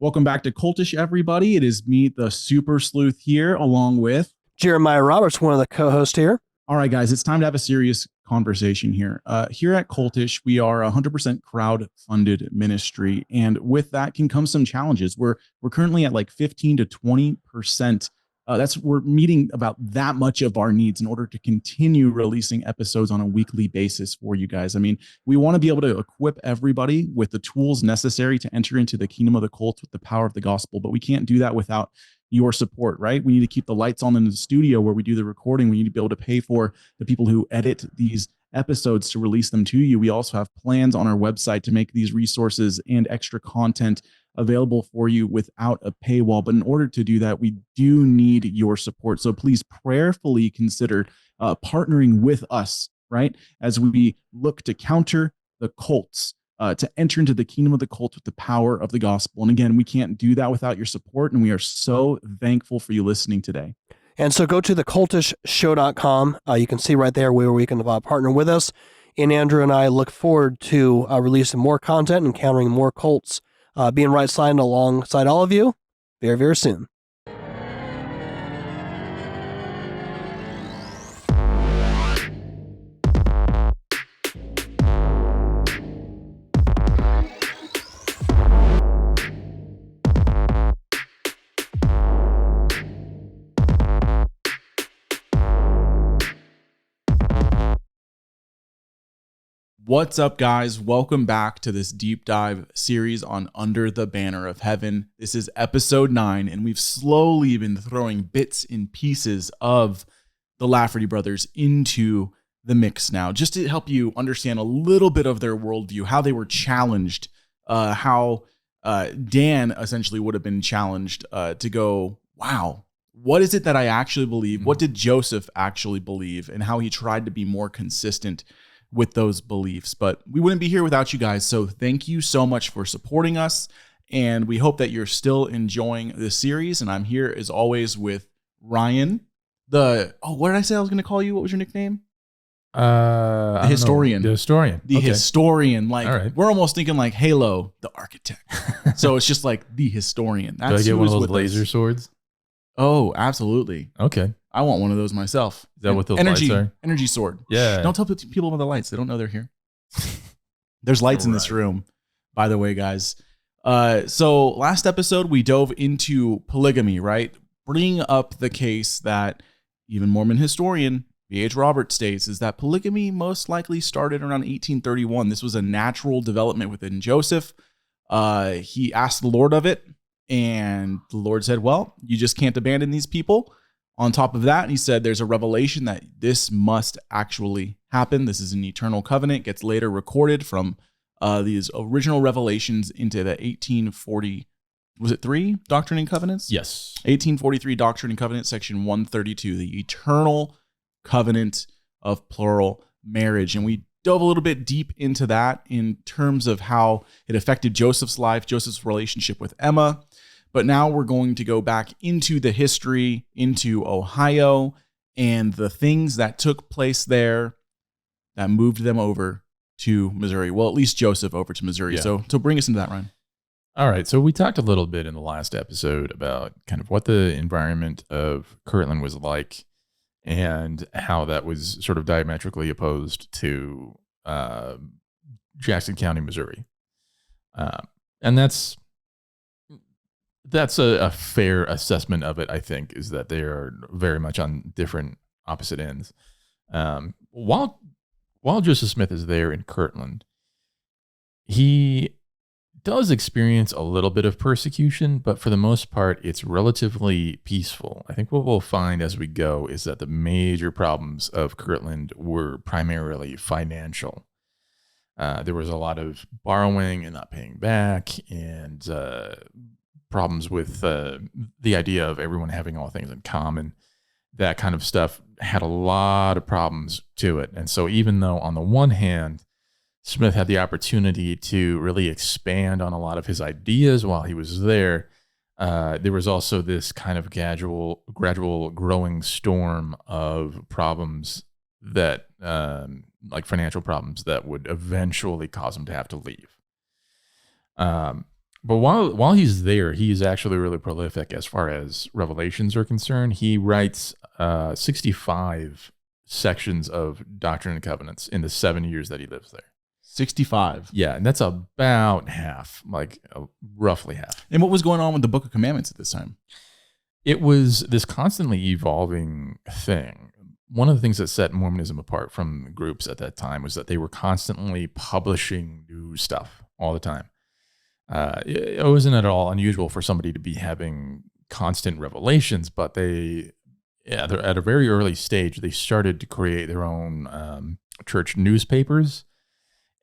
Welcome back to Cultish, everybody. It is me, the Super Sleuth, here, along with Jeremiah Roberts, one of the co-hosts here. All right, guys, it's time to have a serious conversation here. Here at Cultish, we are a 100% crowd-funded ministry, and with that can come some challenges. We're currently at like 15 to 20%. We're meeting about that much of our needs in order to continue releasing episodes on a weekly basis for you guys. I mean, we want to be able to equip everybody with the tools necessary to enter into the kingdom of the cult with the power of the gospel, but we can't do that without your support, right? We need to keep the lights on in the studio where we do the recording. We need to be able to pay for the people who edit these episodes to release them to you. We also have plans on our website to make these resources and extra content available for you without a paywall. But in order to do that, we do need your support. So please prayerfully consider partnering with us, right? As we look to counter the cults, to enter into the kingdom of the cult with the power of the gospel. And again, we can't do that without your support. And we are so thankful for you listening today. And so go to thecultishshow.com. You can see right there where we can partner with us. And Andrew and I look forward to releasing more content and countering more cults, being right side alongside all of you very, very soon. What's up, guys? Welcome back to this deep dive series on Under the Banner of Heaven. This is episode 9, and we've slowly been throwing bits and pieces of the Lafferty brothers into the mix now, just to help you understand a little bit of their worldview, how they were challenged, how Dan essentially would have been challenged to go, wow, what is it that I actually believe? What did Joseph actually believe? And how he tried to be more consistent with those beliefs. But we wouldn't be here without you guys. So thank you so much for supporting us. And we hope that you're still enjoying this series. And I'm here as always with Ryan. What did I say I was going to call you? What was your nickname? The historian. The historian. The historian. Like, right. We're almost thinking like Halo, the architect. So it's just like the historian. Do I get one of those laser swords? Oh, absolutely. Okay. I want one of those myself. Is that what those lights are? Energy sword. Yeah. Don't tell people about the lights. They don't know they're here. There's lights in this room, by the way, guys. So last episode, we dove into polygamy, right? Bringing up the case that even Mormon historian B.H. Roberts states is that polygamy most likely started around 1831. This was a natural development within Joseph. He asked the Lord of it, and the Lord said, well, you just can't abandon these people. On top of that, he said there's a revelation that this must actually happen. This is an eternal covenant. Gets later recorded from these original revelations into the 1840, was it 3 Doctrine and Covenants? Yes. 1843 Doctrine and Covenants, section 132, the eternal covenant of plural marriage. And we dove a little bit deep into that in terms of how it affected Joseph's life, Joseph's relationship with Emma. But now we're going to go back into the history, into Ohio, and the things that took place there that moved them over to Missouri. Well, at least Joseph over to Missouri. Yeah. So bring us into that, Ryan. All right. So we talked a little bit in the last episode about kind of what the environment of Kirtland was like and how that was sort of diametrically opposed to Jackson County, Missouri. And that's a fair assessment of it, I think, is that they are very much on different opposite ends. While Joseph Smith is there in Kirtland, he does experience a little bit of persecution, but for the most part, it's relatively peaceful. I think what we'll find as we go is that the major problems of Kirtland were primarily financial. There was a lot of borrowing and not paying back, and problems with the idea of everyone having all things in common. That kind of stuff had a lot of problems to it. And so even though on the one hand, Smith had the opportunity to really expand on a lot of his ideas while he was there, there was also this kind of gradual growing storm of problems that, like financial problems, that would eventually cause him to have to leave. But while he's there, he's actually really prolific as far as revelations are concerned. He writes 65 sections of Doctrine and Covenants in the 7 years that he lives there. 65. Yeah, and that's about half, roughly half. And what was going on with the Book of Commandments at this time? It was this constantly evolving thing. One of the things that set Mormonism apart from groups at that time was that they were constantly publishing new stuff all the time. It wasn't at all unusual for somebody to be having constant revelations, but at a very early stage, they started to create their own church newspapers,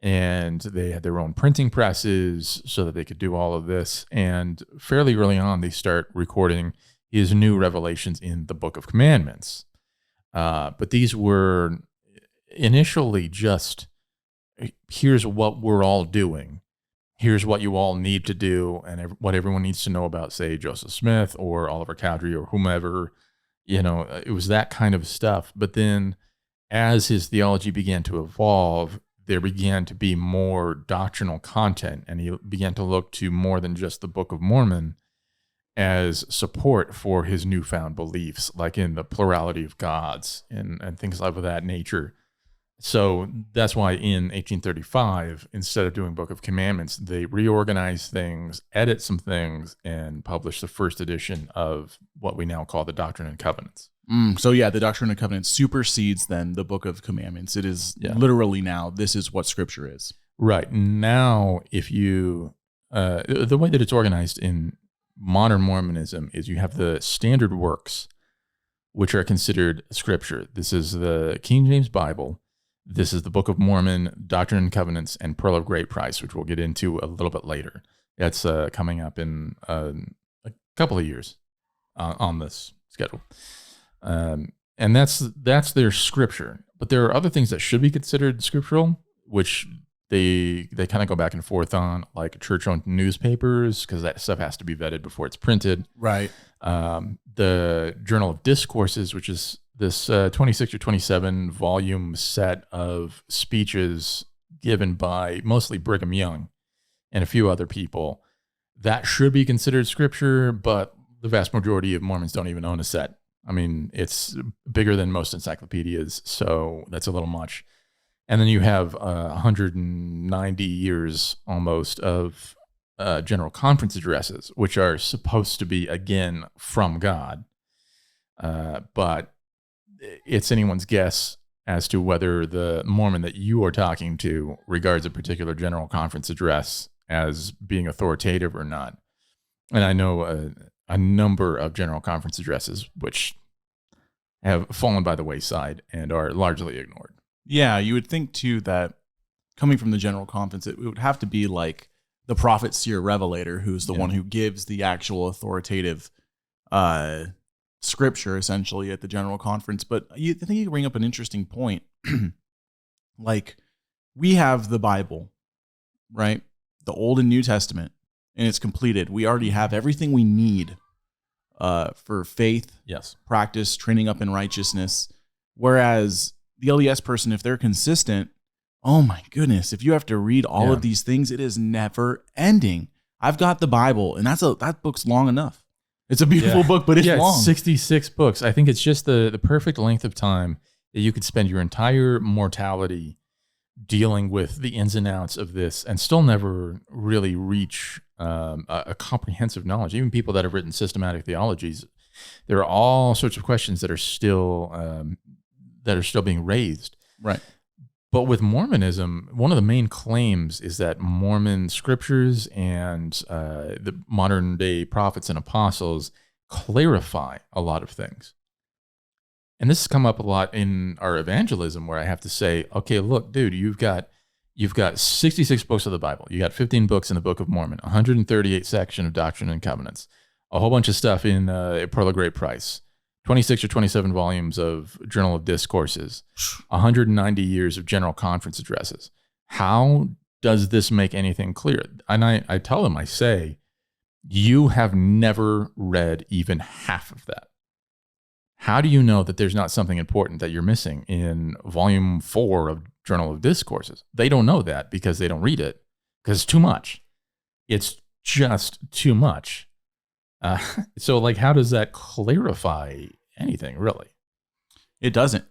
and they had their own printing presses so that they could do all of this. And fairly early on, they start recording his new revelations in the Book of Commandments. But these were initially just, here's what we're all doing. Here's what you all need to do, and what everyone needs to know about, say, Joseph Smith or Oliver Cowdery or whomever. It was that kind of stuff. But then as his theology began to evolve, there began to be more doctrinal content, and he began to look to more than just the Book of Mormon as support for his newfound beliefs, like in the plurality of gods and things of that nature. So that's why in 1835, instead of doing Book of Commandments, they reorganized things, edit some things, and published the first edition of what we now call the Doctrine and Covenants. So yeah, the Doctrine and Covenants supersedes then the Book of Commandments. It is literally now, this is what Scripture is. Right. Now, if you, the way that it's organized in modern Mormonism is you have the standard works, which are considered Scripture. This is the King James Bible. This is the Book of Mormon, Doctrine and Covenants, and Pearl of Great Price, which we'll get into a little bit later. That's coming up in a couple of years on this schedule. And that's their Scripture. But there are other things that should be considered scriptural, which they kind of go back and forth on, like church-owned newspapers, because that stuff has to be vetted before it's printed. Right. The Journal of Discourses, which is this 26 or 27 volume set of speeches given by mostly Brigham Young and a few other people, that should be considered scripture, but the vast majority of Mormons don't even own a set. I mean, it's bigger than most encyclopedias, so that's a little much. And then you have 190 years almost of general conference addresses, which are supposed to be, again, from God. But it's anyone's guess as to whether the Mormon that you are talking to regards a particular general conference address as being authoritative or not. And I know a number of general conference addresses which have fallen by the wayside and are largely ignored. Yeah, you would think too that coming from the general conference, it would have to be like the prophet, seer, revelator, who's the one who gives the actual authoritative scripture essentially at the general conference. But I think you bring up an interesting point. Like, we have the Bible, right? The Old and New Testament, and it's completed. We already have everything we need for faith, practice, training up in righteousness. Whereas the LDS person, if they're consistent, oh my goodness, if you have to read all of these things, it is never ending. I've got the Bible, and that book's long enough. It's a beautiful book, but it's long. It's 66 books. I think it's just the perfect length of time that you could spend your entire mortality dealing with the ins and outs of this and still never really reach a comprehensive knowledge. Even people that have written systematic theologies, there are all sorts of questions that are still being raised. Right. But with Mormonism, one of the main claims is that Mormon scriptures and the modern day prophets and apostles clarify a lot of things. And this has come up a lot in our evangelism, where I have to say, okay, look, dude, you've got 66 books of the Bible. You got 15 books in the Book of Mormon, 138 section of Doctrine and Covenants, a whole bunch of stuff in Pearl of Great Price, 26 or 27 volumes of Journal of Discourses, 190 years of general conference addresses. How does this make anything clear? And I tell them, I say, you have never read even half of that. How do you know that there's not something important that you're missing in volume 4 of Journal of Discourses? They don't know that because they don't read it, because it's too much. It's just too much. So like, how does that clarify anything really? It doesn't.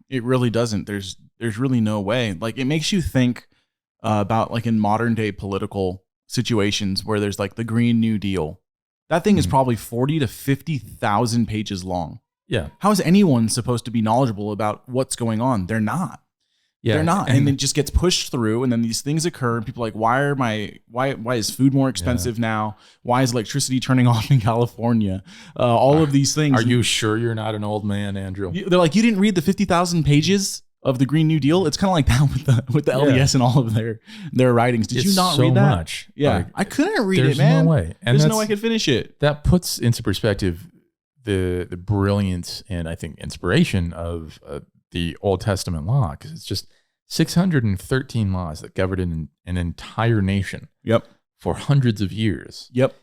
It really doesn't. There's really no way. Like, it makes you think about, like, in modern day political situations where there's like the Green New Deal. That thing is probably 40 to 50,000 pages long. Yeah. How is anyone supposed to be knowledgeable about what's going on? They're not. Yeah. They're not. And it just gets pushed through, and then these things occur, and people are like, why is food more expensive now? Why is electricity turning off in California? All of these things. Are you sure you're not an old man, Andrew? They're like, you didn't read the 50,000 pages of the Green New Deal? It's kind of like that with the LDS and all of their writings. Did you not read that? Much. Yeah. Like, I couldn't read it, man. There's no way. And there's no way I could finish it. That puts into perspective the brilliance and, I think, inspiration of the Old Testament law, because it's just 613 laws that governed an entire nation. Yep. For hundreds of years. Yep.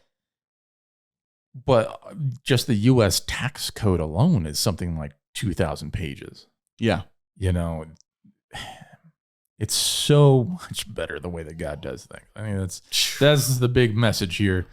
But just the U.S. tax code alone is something like 2,000 pages. Yeah. You know, it's so much better the way that God does things. I mean, that's the big message here.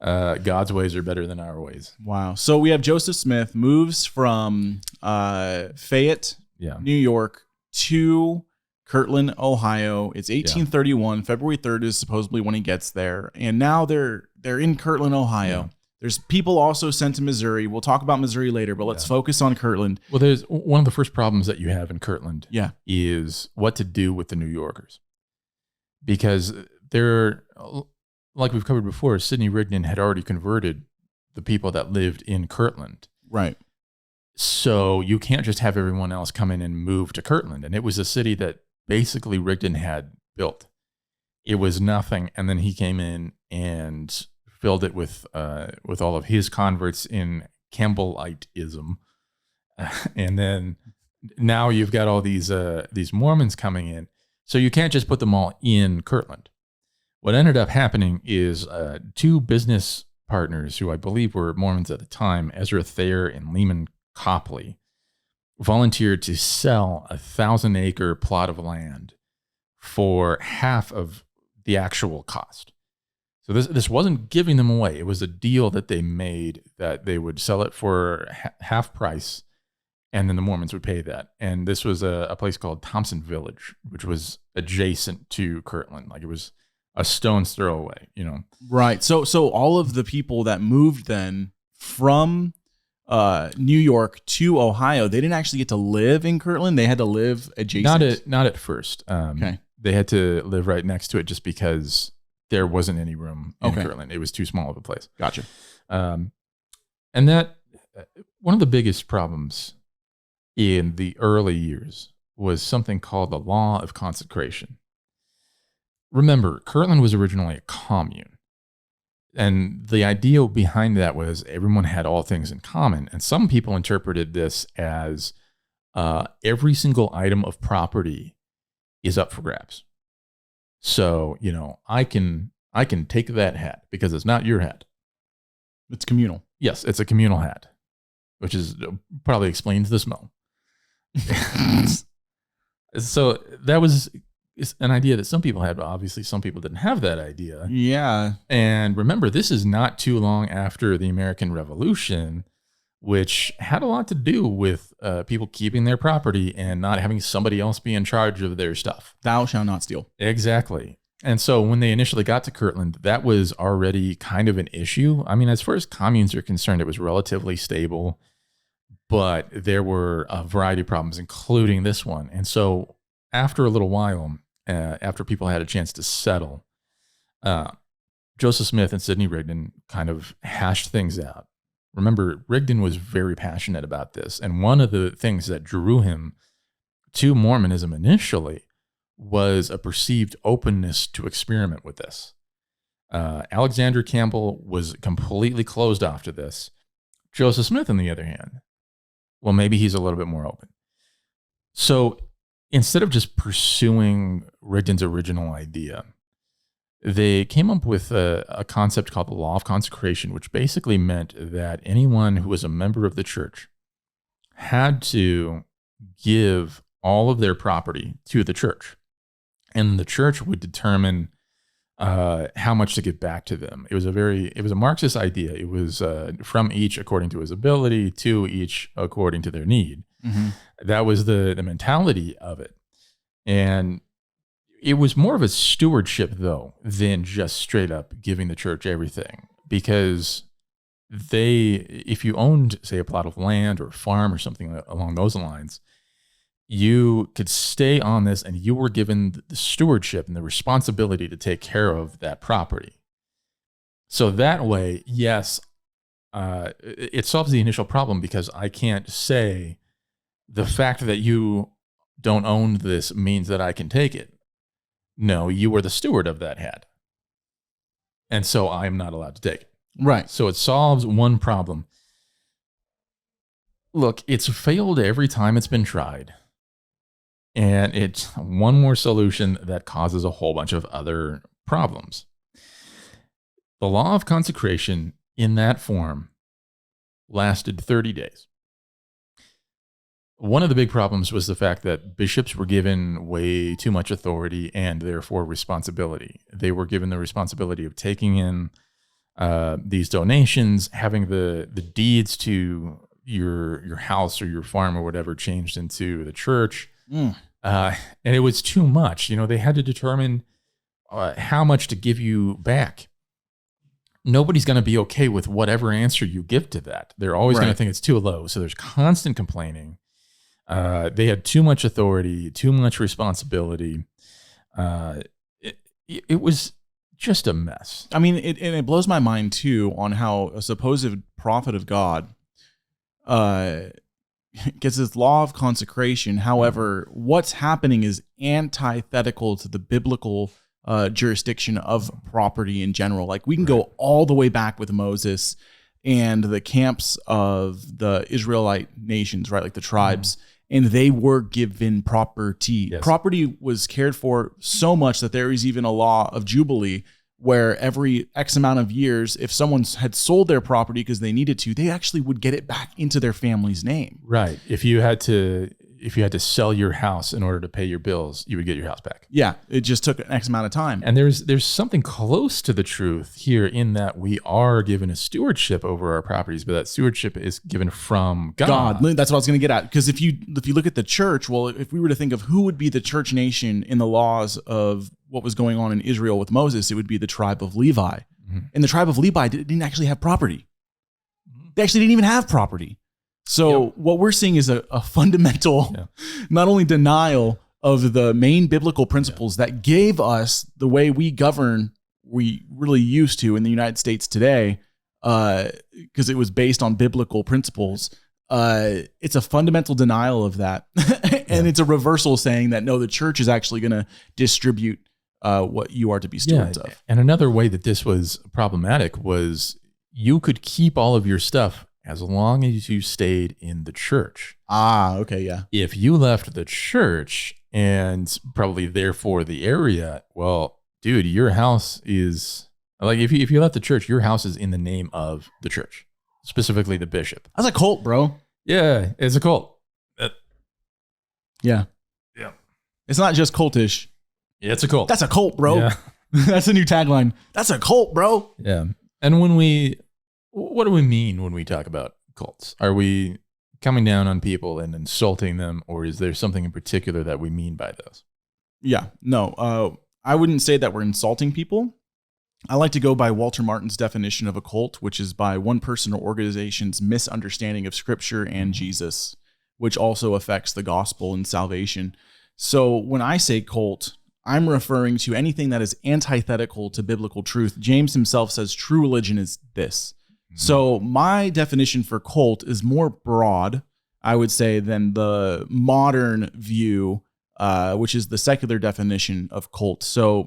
God's ways are better than our ways. Wow. So we have Joseph Smith moves from Fayette, New York, to Kirtland, Ohio. It's 1831. February 3rd is supposedly when he gets there. And now they're in Kirtland, Ohio. Yeah. There's people also sent to Missouri. We'll talk about Missouri later, but let's focus on Kirtland. Well, there's one of the first problems that you have in Kirtland is what to do with the New Yorkers. Because they're, like we've covered before, Sidney Rigdon had already converted the people that lived in Kirtland. Right. So you can't just have everyone else come in and move to Kirtland. And it was a city that basically Rigdon had built. It was nothing. And then he came in and filled it with all of his converts in Campbellitism, and then now you've got all these Mormons coming in. So you can't just put them all in Kirtland. What ended up happening is two business partners who I believe were Mormons at the time, Ezra Thayer and Lehman Copley, volunteered to sell a 1,000-acre plot of land for half of the actual cost. So this wasn't giving them away. It was a deal that they made that they would sell it for half price, and then the Mormons would pay that. And this was a place called Thompson Village, which was adjacent to Kirtland. Like, it was a stone's throw away, you know. Right. So all of the people that moved then from New York to Ohio, they didn't actually get to live in Kirtland. They had to live adjacent. Not at first. Okay. They had to live right next to it just because there wasn't any room in Kirtland. It was too small of a place. Gotcha. And that one of the biggest problems in the early years was something called the Law of Consecration. Remember, Kirtland was originally a commune. And the idea behind that was everyone had all things in common. And some people interpreted this as every single item of property is up for grabs. So, you know, I can take that hat because it's not your hat. It's communal. Yes, it's a communal hat, which is probably explains the smell. So that was an idea that some people had, but obviously some people didn't have that idea. Yeah. And remember, this is not too long after the American Revolution, which had a lot to do with people keeping their property and not having somebody else be in charge of their stuff. Thou shalt not steal. Exactly. And so when they initially got to Kirtland, that was already kind of an issue. I mean, as far as communes are concerned, it was relatively stable, but there were a variety of problems, including this one. And so after a little while, after people had a chance to settle, Joseph Smith and Sidney Rigdon kind of hashed things out. Remember, Rigdon was very passionate about this. And one of the things that drew him to Mormonism initially was a perceived openness to experiment with this. Alexander Campbell was completely closed off to this. Joseph Smith, on the other hand, well, maybe he's a little bit more open. So instead of just pursuing Rigdon's original idea, they came up with a concept called the Law of Consecration, which basically meant that anyone who was a member of the church had to give all of their property to the church. And the church would determine how much to give back to them. It was a Marxist idea. It was from each according to his ability, to each according to their need. Mm-hmm. That was the mentality of it. And it was more of a stewardship, though, than just straight up giving the church everything. Because if you owned, say, a plot of land or a farm or something along those lines, you could stay on this and you were given the stewardship and the responsibility to take care of that property. So that way, yes, it solves the initial problem, because I can't say the fact that you don't own this means that I can take it. No, you were the steward of that head. And so I'm not allowed to take it. Right. So it solves one problem. Look, it's failed every time it's been tried. And it's one more solution that causes a whole bunch of other problems. The Law of Consecration in that form lasted 30 days. One of the big problems was the fact that bishops were given way too much authority and therefore responsibility. They were given the responsibility of taking in these donations, having the deeds to your house or your farm or whatever changed into the church. And it was too much. They had to determine how much to give you back. Nobody's going to be okay with whatever answer you give to that. They're always going to think it's too low. So there's constant complaining. They had too much authority, too much responsibility. It was just a mess. I mean, it blows my mind too on how a supposed prophet of God gets this law of consecration. However, what's happening is antithetical to the biblical jurisdiction of property in general. Like, we can go all the way back with Moses and the camps of the Israelite nations, right? Like the tribes. And they were given property. Yes. Property was cared for so much that there is even a law of Jubilee where every X amount of years, if someone had sold their property because they needed to, they actually would get it back into their family's name. Right. If you had to sell your house in order to pay your bills, you would get your house back. Yeah, it just took an X amount of time. And there's something close to the truth here in that we are given a stewardship over our properties, but that stewardship is given from God. That's what I was going to get at. Because if you look at the church, well, if we were to think of who would be the church nation in the laws of what was going on in Israel with Moses, it would be the tribe of Levi. Mm-hmm. And the tribe of Levi didn't actually have property. They actually didn't even have property. So what we're seeing is a fundamental, not only denial of the main biblical principles that gave us the way we govern, we really used to in the United States today, because it was based on biblical principles. It's a fundamental denial of that. And it's a reversal saying that, no, the church is actually going to distribute what you are to be stewards of. And another way that this was problematic was you could keep all of your stuff as long as you stayed in the church. Okay, yeah. If you left the church and probably therefore the area, well, dude, your house is like, if you left the church, your house is in the name of the church, specifically the bishop. That's a cult, bro. Yeah, it's a cult. Yeah. It's not just cultish. Yeah, it's a cult. That's a cult, bro. Yeah. That's a new tagline. That's a cult, bro. Yeah. And what do we mean when we talk about cults? Are we coming down on people and insulting them, or is there something in particular that we mean by those? Yeah, no, I wouldn't say that we're insulting people. I like to go by Walter Martin's definition of a cult, which is by one person or organization's misunderstanding of Scripture and Jesus, which also affects the gospel and salvation. So when I say cult, I'm referring to anything that is antithetical to biblical truth. James himself says true religion is this. So my definition for cult is more broad, I would say, than the modern view, which is the secular definition of cult. So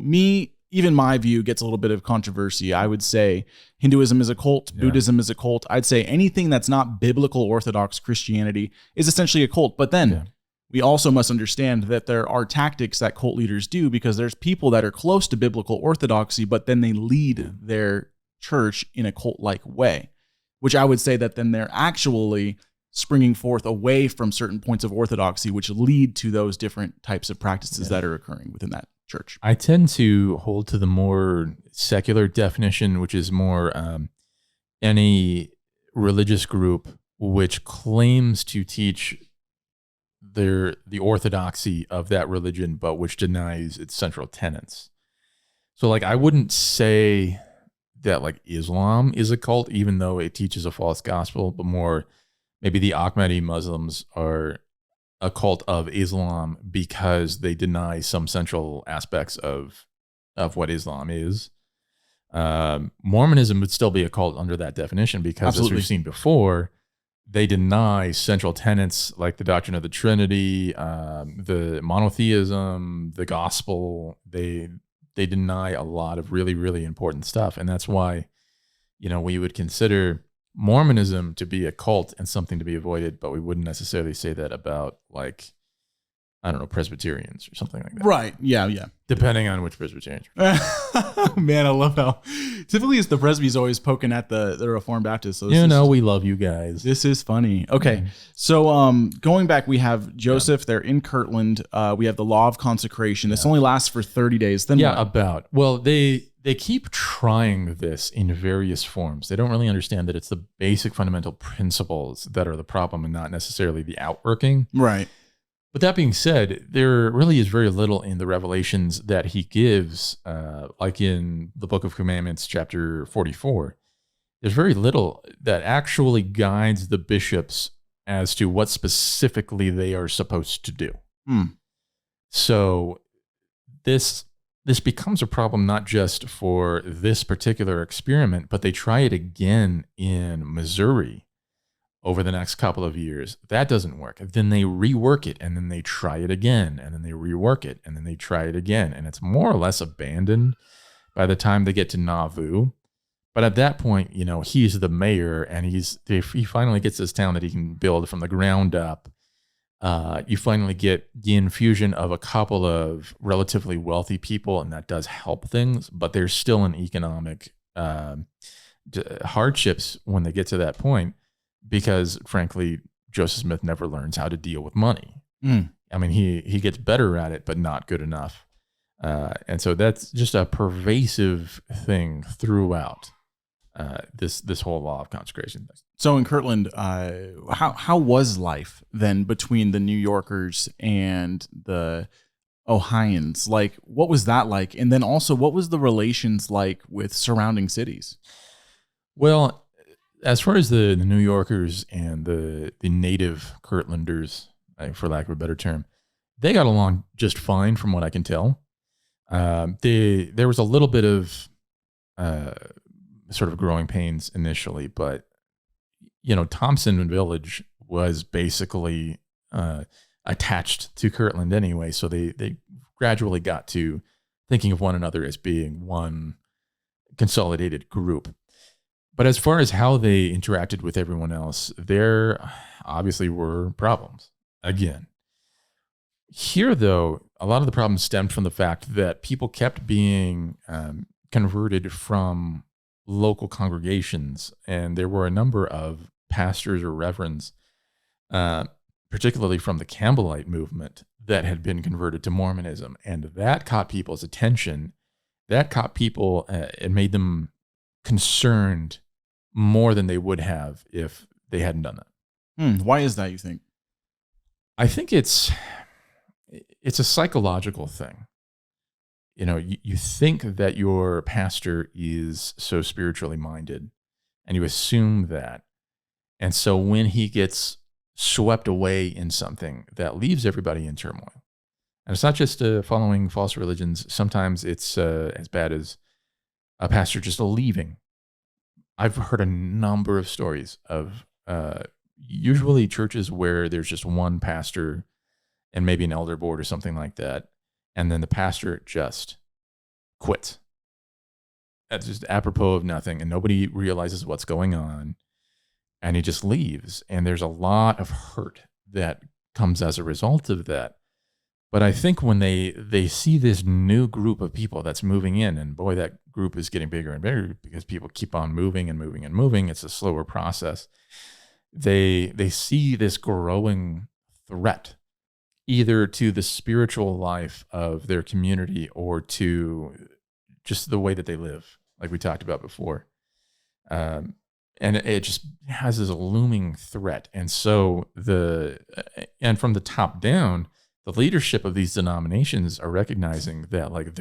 even my view gets a little bit of controversy. I would say Hinduism is a cult, Buddhism is a cult. I'd say anything that's not biblical Orthodox Christianity is essentially a cult. But then we also must understand that there are tactics that cult leaders do, because there's people that are close to biblical orthodoxy, but then they lead their church in a cult-like way, which I would say that then they're actually springing forth away from certain points of orthodoxy, which lead to those different types of practices that are occurring within that church. I tend to hold to the more secular definition, which is more any religious group which claims to teach the orthodoxy of that religion, but which denies its central tenets. So like, I wouldn't say that like Islam is a cult, even though it teaches a false gospel, but more maybe the Ahmadi Muslims are a cult of Islam because they deny some central aspects of what Islam is. Mormonism would still be a cult under that definition because, Absolutely. as we've seen before, they deny central tenets like the doctrine of the Trinity, the monotheism, the gospel. They deny a lot of really, really important stuff. And that's why, we would consider Mormonism to be a cult and something to be avoided, but we wouldn't necessarily say that about, like, I don't know, Presbyterians or something like that. Right. Yeah. Depending on which Presbyterians. Man, I love how typically it's the Presby's always poking at the Reformed Baptists. So we love you guys. This is funny. Okay. So going back, we have Joseph. They're in Kirtland. We have the Law of Consecration. This only lasts for 30 days. Then what? Well, they keep trying this in various forms. They don't really understand that it's the basic fundamental principles that are the problem and not necessarily the outworking. Right. But that being said, there really is very little in the revelations that he gives, like in the Book of Commandments, chapter 44. There's very little that actually guides the bishops as to what specifically they are supposed to do. So this becomes a problem not just for this particular experiment, but they try it again in Missouri over the next couple of years. That doesn't work. Then they rework it, and then they try it again, and then they rework it, and then they try it again. And it's more or less abandoned by the time they get to Nauvoo. But at that point, he's the mayor, and he finally gets this town that he can build from the ground up. You finally get the infusion of a couple of relatively wealthy people, and that does help things, but there's still an economic hardships when they get to that point. Because, frankly, Joseph Smith never learns how to deal with money. I mean, he gets better at it, but not good enough. And so that's just a pervasive thing throughout this whole Law of Consecration thing. So in Kirtland, how was life then between the New Yorkers and the Ohioans? Like, what was that like? And then also, what was the relations like with surrounding cities? Well, as far as the New Yorkers and the native Kirtlanders, for lack of a better term, they got along just fine from what I can tell. There was a little bit of sort of growing pains initially, but, Thompson Village was basically attached to Kirtland anyway, so they gradually got to thinking of one another as being one consolidated group. But as far as how they interacted with everyone else, there obviously were problems. Again, here, though, a lot of the problems stemmed from the fact that people kept being converted from local congregations, and there were a number of pastors or reverends, particularly from the Campbellite movement, that had been converted to Mormonism, and that caught people's attention. That caught people and made them concerned more than they would have if they hadn't done that. Why is that, you think? I think it's a psychological thing. You think that your pastor is so spiritually minded, and you assume that. And so when he gets swept away in something, that leaves everybody in turmoil. And it's not just following false religions. Sometimes it's as bad as a pastor just leaving. I've heard a number of stories of usually churches where there's just one pastor and maybe an elder board or something like that, and then the pastor just quits. That's just apropos of nothing, and nobody realizes what's going on, and he just leaves. And there's a lot of hurt that comes as a result of that. But I think when they see this new group of people that's moving in, and boy, that group is getting bigger and bigger because people keep on moving and moving and moving. It's a slower process. They see this growing threat, either to the spiritual life of their community or to just the way that they live, like we talked about before. And it just has this looming threat. And so and from the top down, the leadership of these denominations are recognizing that like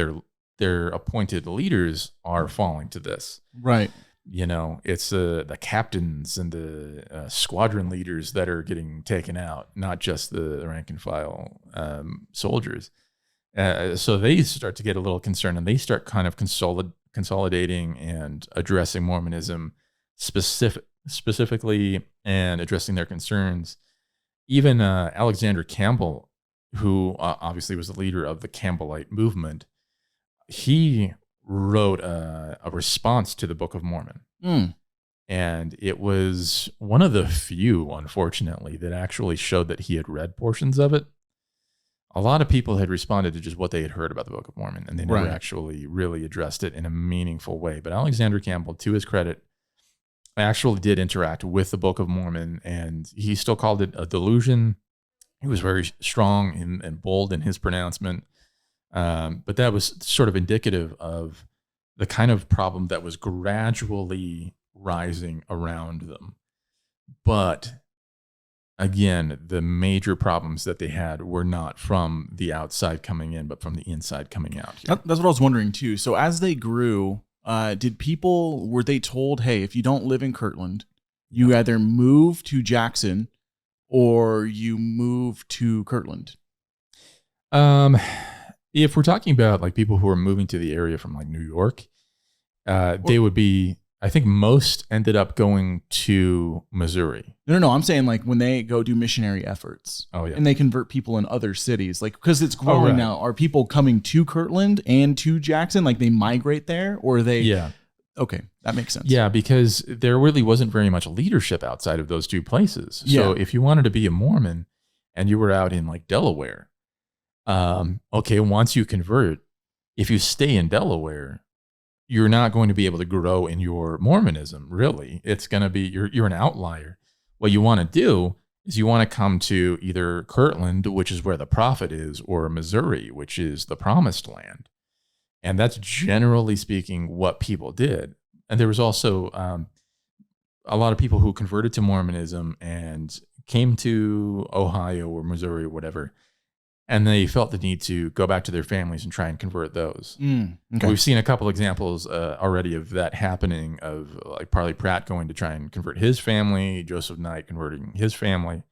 their appointed leaders are falling to this. Right. You know, it's the captains and the squadron leaders that are getting taken out, not just the rank and file soldiers. So they start to get a little concerned, and they start kind of consolidating and addressing Mormonism specifically and addressing their concerns. Even Alexander Campbell, who obviously was the leader of the Campbellite movement, he wrote a response to the Book of Mormon. And it was one of the few, unfortunately, that actually showed that he had read portions of it. A lot of people had responded to just what they had heard about the Book of Mormon, and they never actually really addressed it in a meaningful way. But Alexander Campbell, to his credit, actually did interact with the Book of Mormon, and he still called it a delusion. He was very strong and bold in his pronouncement. But that was sort of indicative of the kind of problem that was gradually rising around them. But again, the major problems that they had were not from the outside coming in, but from the inside coming out. That's what I was wondering too. So as they grew, were they told, hey, if you don't live in Kirtland, you either move to Jackson or you move to Kirtland? If we're talking about like people who are moving to the area from like New York, they would be, I think most ended up going to Missouri. No. I'm saying like when they go do missionary efforts. Oh, yeah. And they convert people in other cities, like because it's growing now. Are people coming to Kirtland and to Jackson? Like they migrate there, or they? Yeah. Okay, that makes sense. Yeah, because there really wasn't very much leadership outside of those two places. So if you wanted to be a Mormon and you were out in like Delaware, once you convert, if you stay in Delaware, you're not going to be able to grow in your Mormonism, really. It's going to be, you're an outlier. What you want to do is you want to come to either Kirtland, which is where the prophet is, or Missouri, which is the promised land. And that's generally speaking what people did. And there was also a lot of people who converted to Mormonism and came to Ohio or Missouri or whatever, and they felt the need to go back to their families and try and convert those. Okay. We've seen a couple examples already of that happening, of like Parley Pratt going to try and convert his family, Joseph Knight converting his family.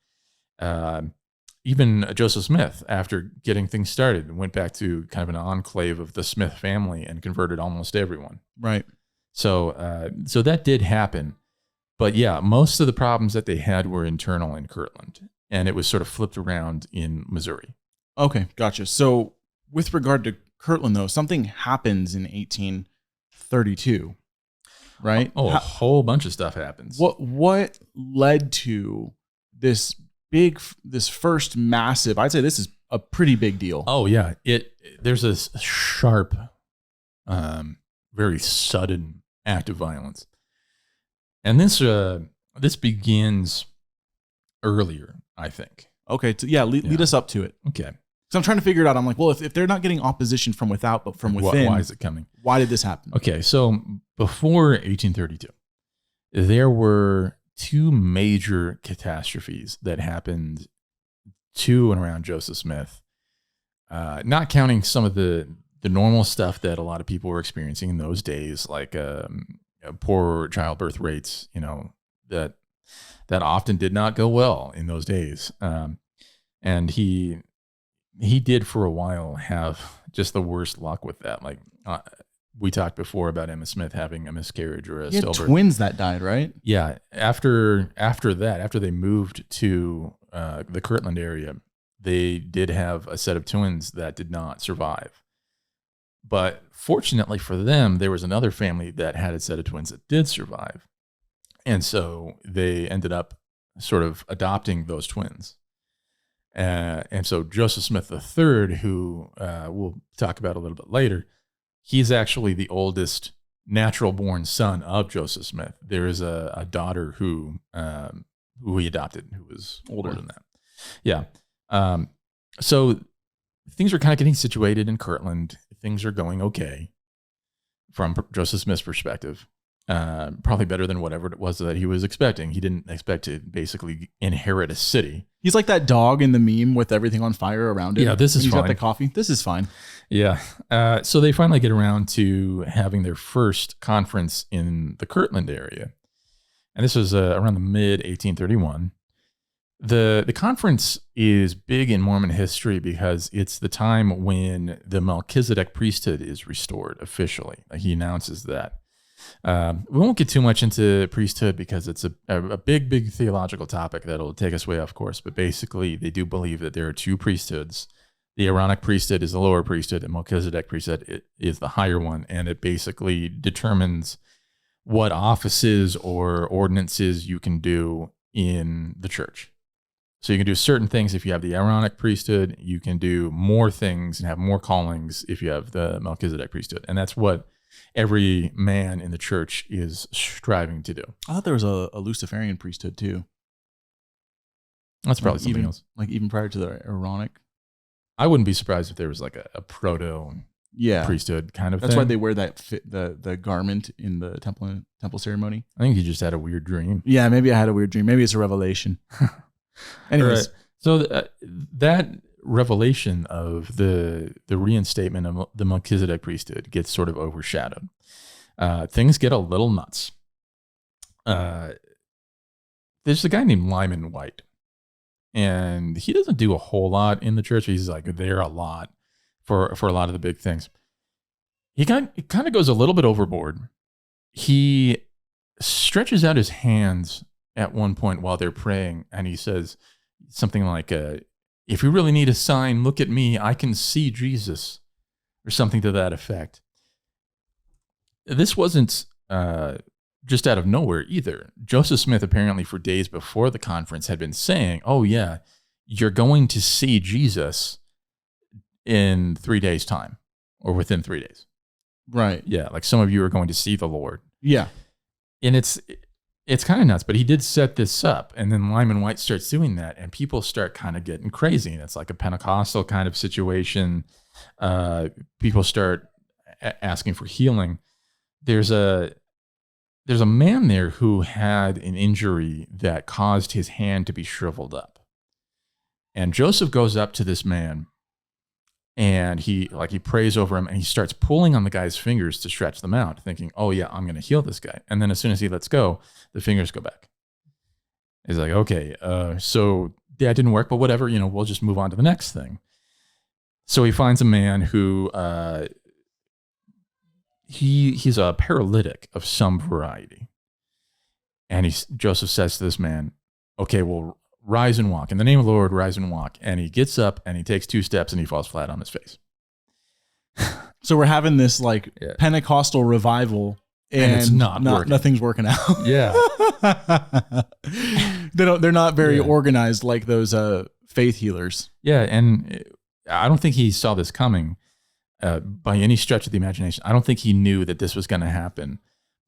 Even Joseph Smith, after getting things started, went back to kind of an enclave of the Smith family and converted almost everyone. Right. So that did happen. But yeah, most of the problems that they had were internal in Kirtland, and it was sort of flipped around in Missouri. Okay, gotcha. So with regard to Kirtland, though, something happens in 1832, right? A whole bunch of stuff happens. What led to this first massive? I'd say this is a pretty big deal. Oh yeah, there's a sharp, very sudden act of violence, and this begins earlier, I think. Okay, lead us up to it. Okay. So I'm trying to figure it out. I'm like, well, if they're not getting opposition from without, but from within, why is it coming? Why did this happen? Okay, so before 1832, there were two major catastrophes that happened to and around Joseph Smith, not counting some of the normal stuff that a lot of people were experiencing in those days, like poor childbirth rates, that often did not go well in those days. And he did for a while have just the worst luck with that. Like we talked before about Emma Smith having a miscarriage or a stillbirth. Twins that died, right? Yeah. After they moved to the Kirtland area, they did have a set of twins that did not survive. But fortunately for them, there was another family that had a set of twins that did survive. And so they ended up sort of adopting those twins. And so Joseph Smith III, who we'll talk about a little bit later, he's actually the oldest natural-born son of Joseph Smith. There is a daughter who he adopted who was older than that. Yeah. So things are kind of getting situated in Kirtland. Things are going okay from Joseph Smith's perspective. Probably better than whatever it was that he was expecting. He didn't expect to basically inherit a city. He's like that dog in the meme with everything on fire around him. Yeah, this is he's fine. got the coffee. This is fine. Yeah. So they finally get around to having their first conference in the Kirtland area. And this was around the mid 1831. The conference is big in Mormon history because it's the time when the Melchizedek priesthood is restored officially. He announces that. We won't get too much into priesthood because it's a big theological topic that'll take us way off course. But basically, they do believe that there are two priesthoods. The Aaronic priesthood is the lower priesthood, and Melchizedek priesthood is the higher one. And it basically determines what offices or ordinances you can do in the church. So you can do certain things if you have the Aaronic priesthood. You can do more things and have more callings if you have the Melchizedek priesthood. And that's what every man in the church is striving to do. I thought there was a Luciferian priesthood too. That's probably something else. Like even prior to the Aaronic. I wouldn't be surprised if there was like a proto priesthood kind of That's thing. why they wear that the garment in the temple ceremony. I think you just had a weird dream. Yeah, maybe I had a weird dream. Maybe it's a revelation. Anyways, right. So that revelation of the reinstatement of the Melchizedek priesthood gets sort of overshadowed. Things get a little nuts. There's a guy named Lyman White, and he doesn't do a whole lot in the church. He's like there a lot for a lot of the big things. He kind of goes a little bit overboard. He stretches out his hands at one point while they're praying, and he says something like, if you really need a sign, look at me. I can see Jesus, or something to that effect. This wasn't just out of nowhere either. Joseph Smith, apparently for days before the conference, had been saying, oh yeah, you're going to see Jesus in 3 days' time, or within 3 days. Right. Yeah, like some of you are going to see the Lord. Yeah. And it's kind of nuts, but he did set this up, and then Lyman White starts doing that, and people start kind of getting crazy, and it's like a Pentecostal kind of situation. People start asking for healing. There's a man there who had an injury that caused his hand to be shriveled up, and Joseph goes up to this man, and he prays over him, and he starts pulling on the guy's fingers to stretch them out, thinking, oh yeah, I'm going to heal this guy. And then as soon as he lets go, the fingers go back. He's like, okay, so that didn't work, but whatever, we'll just move on to the next thing. So he finds a man who, he's a paralytic of some variety. And Joseph says to this man, okay, well, rise and walk. In the name of the Lord, rise and walk. And he gets up and he takes 2 steps and he falls flat on his face. So we're having this Pentecostal revival, and it's not working. Nothing's working out. Yeah. They're not very organized like those faith healers. Yeah, and I don't think he saw this coming by any stretch of the imagination. I don't think he knew that this was going to happen.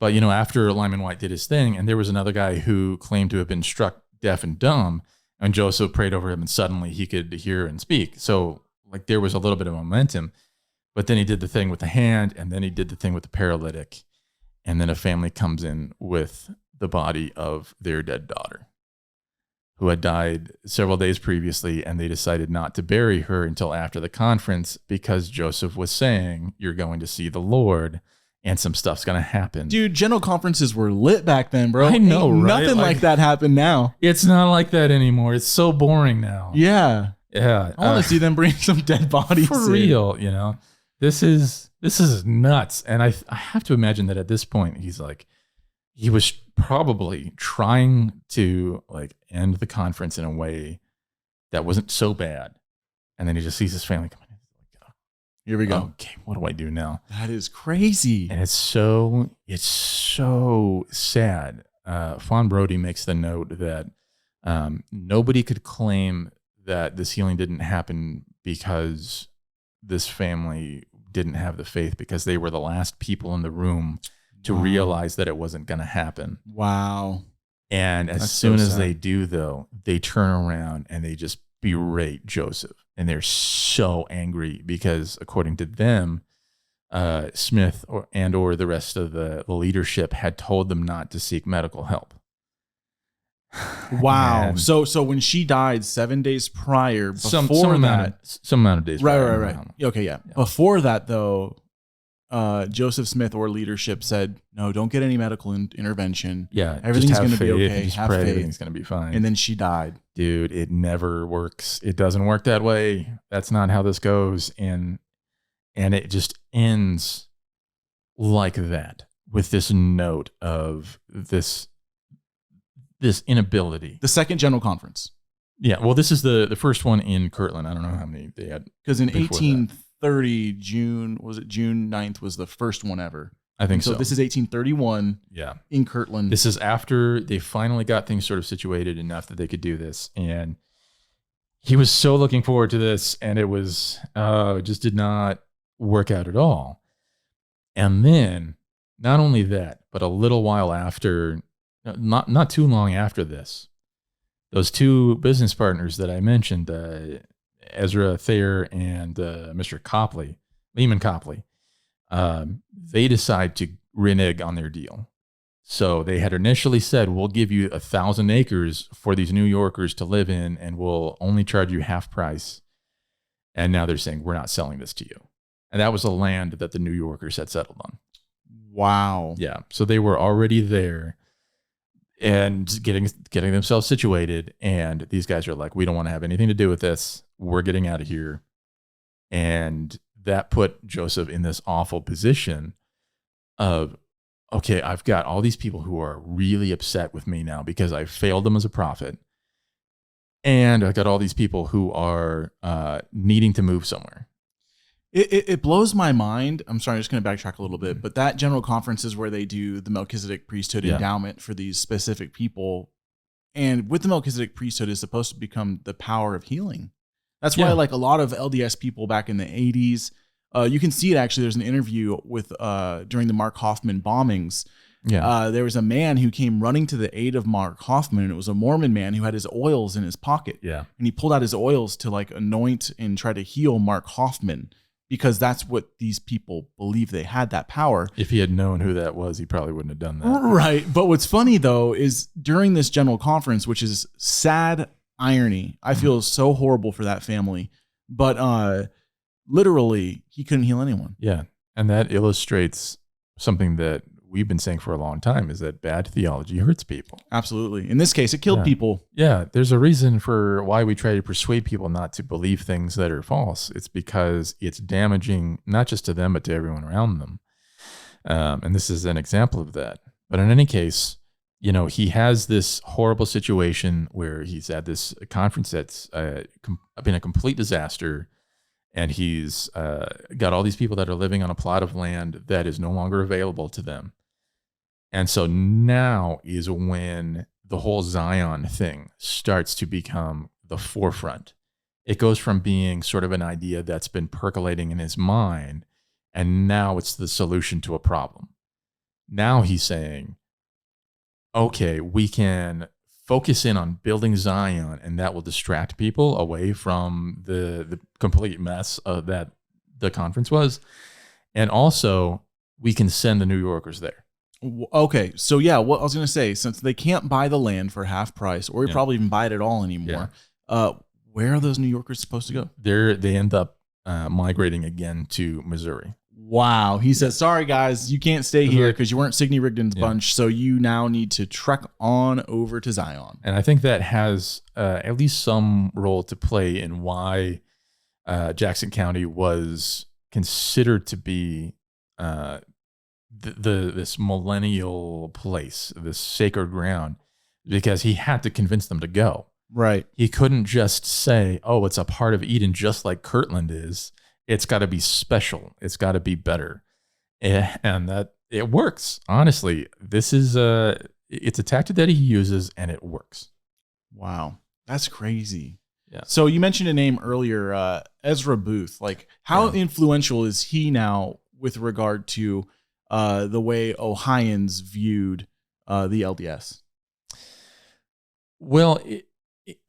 But after Lyman White did his thing, and there was another guy who claimed to have been struck deaf and dumb, and Joseph prayed over him, and suddenly he could hear and speak. So there was a little bit of momentum, but then he did the thing with the hand, and then he did the thing with the paralytic, and then a family comes in with the body of their dead daughter, who had died several days previously, and they decided not to bury her until after the conference because Joseph was saying, you're going to see the Lord, and some stuff's going to happen. Dude, general conferences were lit back then, bro. I know, Ain't right? Nothing like that happened now. It's not like that anymore. It's so boring now. Yeah. Yeah. I want to see them bring some dead bodies for real, This is nuts. And I have to imagine that at this point, he was probably trying to end the conference in a way that wasn't so bad. And then he just sees his family coming in. Here we go. Okay, what do I do now? That is crazy. And it's so sad. Fawn Brody makes the note that nobody could claim that this healing didn't happen because this family didn't have the faith, because they were the last people in the room to realize that it wasn't going to happen. Wow. And as soon as they do, though, they turn around and they just berate Joseph. and they're so angry because, according to them, Smith or the rest of the leadership had told them not to seek medical help. Wow. And So when she died 7 days prior, before some amount of days. right. Okay, yeah. Before that, though, Joseph Smith or leadership said, no, don't get any medical intervention. Yeah, everything's going to be okay. Just have pray faith. everything's going to be fine. And then she died. Dude, it never works. It doesn't work that way. That's not how this goes. And it just ends like that, with this note of this inability. The second General Conference. Yeah, well, this is the first one in Kirtland. I don't know how many they had. Because in 1830, June 9th was the first one ever. I think so. So this is 1831 in Kirtland. This is after they finally got things sort of situated enough that they could do this. And he was so looking forward to this, and it just did not work out at all. And then, not only that, but a little while after, not too long after this, those two business partners that I mentioned, Ezra Thayer and Mr. Lehman Copley, they decide to renege on their deal. So they had initially said, we'll give you 1,000 acres for these New Yorkers to live in, and we'll only charge you half price. And now they're saying, we're not selling this to you. And that was the land that the New Yorkers had settled on. Wow. Yeah. So they were already there and getting themselves situated. And these guys are like, we don't want to have anything to do with this. We're getting out of here. And that put Joseph in this awful position of, okay, I've got all these people who are really upset with me now because I failed them as a prophet. And I've got all these people who are needing to move somewhere. It blows my mind. I'm sorry, I'm just going to backtrack a little bit, but that General Conference is where they do the Melchizedek priesthood endowment for these specific people. And with the Melchizedek priesthood is supposed to become the power of healing. That's why like a lot of LDS people back in the 80s, you can see it actually. There's an interview with during the Mark Hoffman bombings. Yeah. There was a man who came running to the aid of Mark Hoffman, and it was a Mormon man who had his oils in his pocket. Yeah. And he pulled out his oils to like anoint and try to heal Mark Hoffman, because that's what these people believe they had that power. If he had known who that was, he probably wouldn't have done that. Right. But what's funny, though, is during this General Conference, which is sad irony, I feel so horrible for that family, but literally he couldn't heal anyone. Yeah. And that illustrates something that we've been saying for a long time, is that bad theology hurts people. Absolutely. In this case, it killed people. Yeah. There's a reason for why we try to persuade people not to believe things that are false. It's because it's damaging, not just to them, but to everyone around them. And this is an example of that. But in any case, you know, he has this horrible situation where he's at this conference that's been a complete disaster. And he's got all these people that are living on a plot of land that is no longer available to them. And so now is when the whole Zion thing starts to become the forefront. It goes from being sort of an idea that's been percolating in his mind, and now it's the solution to a problem. Now he's saying, okay, we can focus in on building Zion, and that will distract people away from the complete mess that the conference was. And also, we can send the New Yorkers there. Okay, so yeah, what I was going to say, since they can't buy the land for half price, or probably even buy it at all anymore, where are those New Yorkers supposed to go? They end up migrating again to Missouri. Wow. He says, sorry, guys, you can't stay here because you weren't Sidney Rigdon's bunch, so you now need to trek on over to Zion. And I think that has at least some role to play in why Jackson County was considered to be this millennial place, this sacred ground, because he had to convince them to go. Right. He couldn't just say, oh, it's a part of Eden just like Kirtland is. It's got to be special. It's got to be better. And that it works. Honestly, this is it's a tactic that he uses, and it works. Wow. That's crazy. Yeah. So you mentioned a name earlier, Ezra Booth. Like, how influential is he now with regard to the way Ohioans viewed the LDS? Well,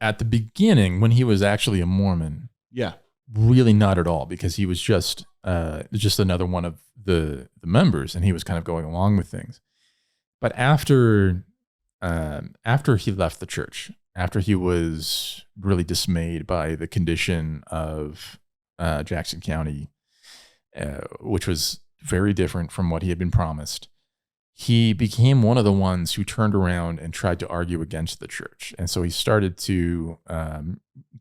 at the beginning, when he was actually a Mormon, Yeah. Really not at all, because he was just another one of the members, and he was kind of going along with things. But after he left the church, after he was really dismayed by the condition of Jackson County, which was very different from what he had been promised, he became one of the ones who turned around and tried to argue against the church. And so he started to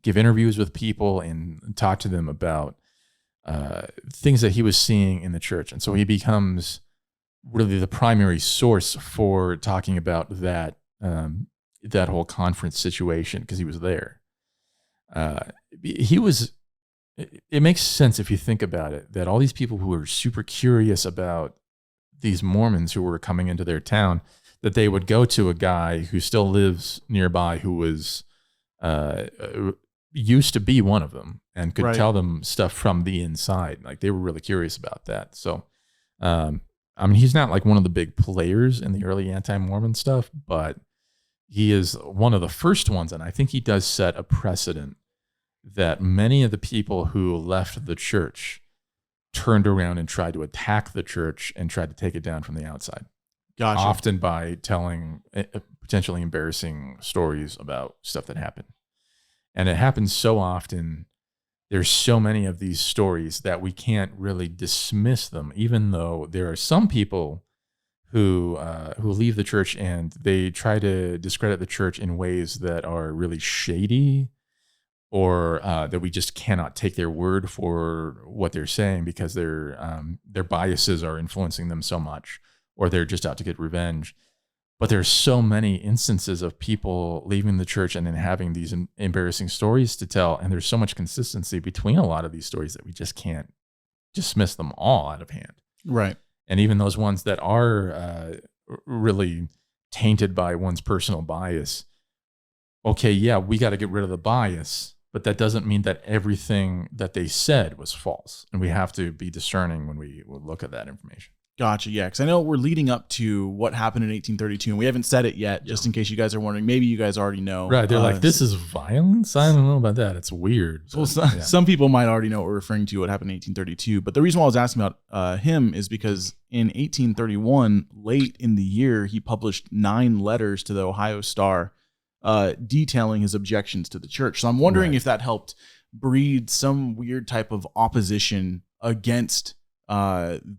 give interviews with people and talk to them about things that he was seeing in the church. And so he becomes really the primary source for talking about that whole conference situation, because he was there. It makes sense if you think about it, that all these people who were super curious about these Mormons who were coming into their town, that they would go to a guy who still lives nearby, who was used to be one of them, and could tell them stuff from the inside. Like, they were really curious about that. So, I mean, he's not like one of the big players in the early anti-Mormon stuff, but he is one of the first ones. And I think he does set a precedent that many of the people who left the church turned around and tried to attack the church and tried to take it down from the outside. Gotcha. Often by telling potentially embarrassing stories about stuff that happened. And it happens so often. There's so many of these stories that we can't really dismiss them, even though there are some people who leave the church and they try to discredit the church in ways that are really shady, or that we just cannot take their word for what they're saying, because their biases are influencing them so much, or they're just out to get revenge. But there's so many instances of people leaving the church and then having these embarrassing stories to tell. And there's so much consistency between a lot of these stories that we just can't dismiss them all out of hand. Right. And even those ones that are really tainted by one's personal bias. Okay, yeah, we got to get rid of the bias, but that doesn't mean that everything that they said was false. And we have to be discerning when we look at that information. Gotcha. Yeah. Because I know we're leading up to what happened in 1832, and we haven't said it yet, just in case you guys are wondering. Maybe you guys already know. Right. They're like, this is violence? I don't know about that. It's weird. Well, some people might already know what we're referring to, what happened in 1832. But the reason why I was asking about him is because in 1831, late in the year, he published 9 letters to the Ohio Star detailing his objections to the church. So I'm wondering if that helped breed some weird type of opposition against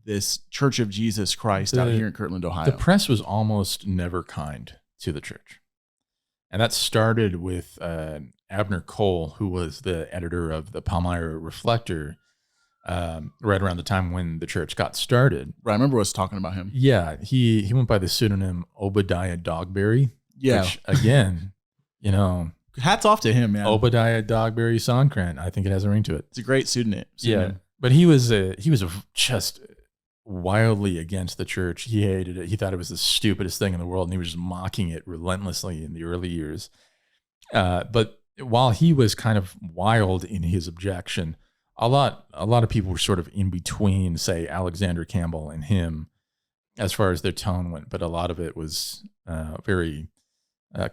this Church of Jesus Christ out here in Kirtland, Ohio. The press was almost never kind to the church. And that started with Abner Cole, who was the editor of the Palmyra Reflector, right around the time when the church got started. Right, I remember us talking about him. Yeah, he went by the pseudonym Obadiah Dogberry. Yeah. Which, again, you know, hats off to him, man. Obadiah Dogberry Soncrant. I think it has a ring to it. It's a great pseudonym. Yeah. But he was just wildly against the church. He hated it. He thought it was the stupidest thing in the world, and he was just mocking it relentlessly in the early years. But while he was kind of wild in his objection, a lot of people were sort of in between, say, Alexander Campbell and him, as far as their tone went. But a lot of it was very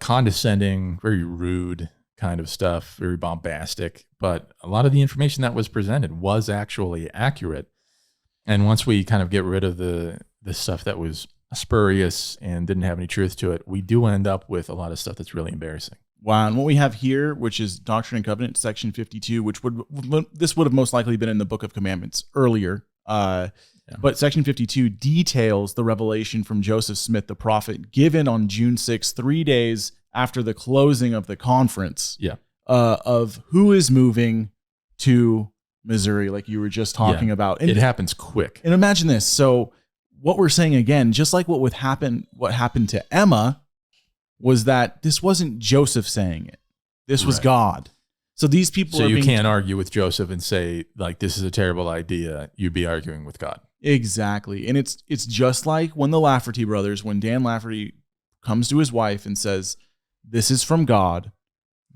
condescending, very rude kind of stuff, very bombastic. But a lot of the information that was presented was actually accurate. And once we kind of get rid of the stuff that was spurious and didn't have any truth to it, we do end up with a lot of stuff that's really embarrassing. Wow. And what we have here, which is Doctrine and Covenants, section 52, which would have most likely been in the Book of Commandments earlier. But section 52 details the revelation from Joseph Smith, the prophet, given on June 6, 3 days after the closing of the conference. Yeah. Of who is moving to Missouri, like you were just talking about. And it happens quick. And imagine this. So what we're saying again, just like what happened to Emma, was that this wasn't Joseph saying it. This was God. So these people So you can't argue with Joseph and say, like, this is a terrible idea. You'd be arguing with God. Exactly. And it's just like when the Lafferty brothers, when Dan Lafferty comes to his wife and says, this is from God,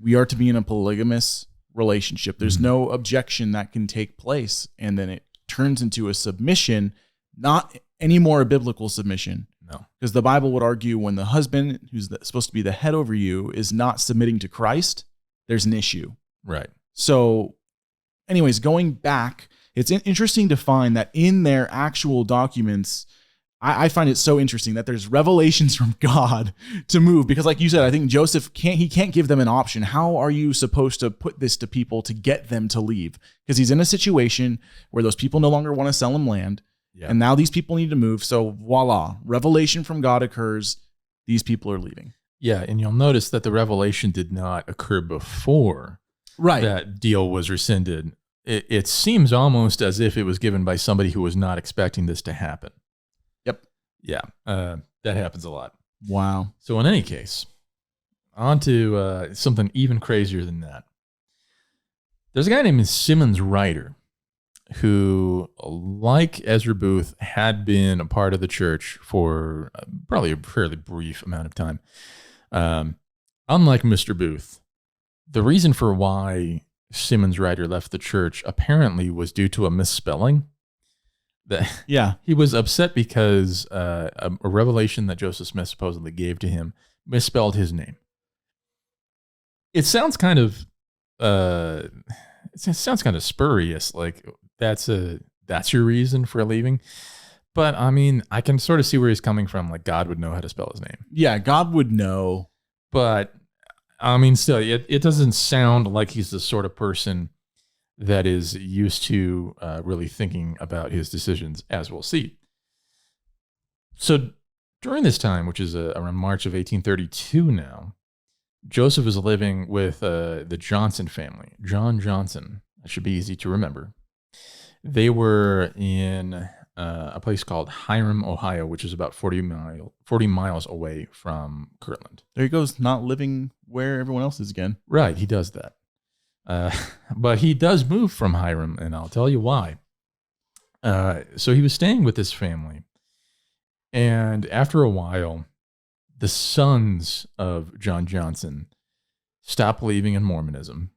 we are to be in a polygamous relationship. There's no objection that can take place. And then it turns into a submission, not anymore a biblical submission. No. Because the Bible would argue when the husband, who's supposed to be the head over you, is not submitting to Christ, there's an issue. Right. So anyways, going back, it's interesting to find that in their actual documents, I find it so interesting that there's revelations from God to move, because like you said, I think Joseph can't give them an option. How are you supposed to put this to people to get them to leave? Because he's in a situation where those people no longer want to sell him land. Yeah. And now these people need to move. So voila, revelation from God occurs. These people are leaving. Yeah. And you'll notice that the revelation did not occur before that deal was rescinded. It seems almost as if it was given by somebody who was not expecting this to happen. Yep. Yeah. That happens a lot. Wow. So in any case, on to something even crazier than that. There's a guy named Simmons Ryder who, like Ezra Booth, had been a part of the church for probably a fairly brief amount of time. Unlike Mr. Booth, the reason for why Simmons Ryder left the church apparently was due to a misspelling. He was upset because a revelation that Joseph Smith supposedly gave to him misspelled his name. It sounds kind of spurious, like that's your reason for leaving. But I mean, I can sort of see where he's coming from. Like, God would know how to spell his name. Yeah, God would know. But I mean, still, it doesn't sound like he's the sort of person that is used to really thinking about his decisions, as we'll see. So during this time, which is around March of 1832 now, Joseph is living with the Johnson family. John Johnson. That should be easy to remember. They were in a place called Hiram, Ohio, which is about 40 miles away from Kirtland. There he goes, not living where everyone else is again. Right, he does that. But he does move from Hiram, and I'll tell you why. So he was staying with this family, and after a while, the sons of John Johnson stop believing in Mormonism,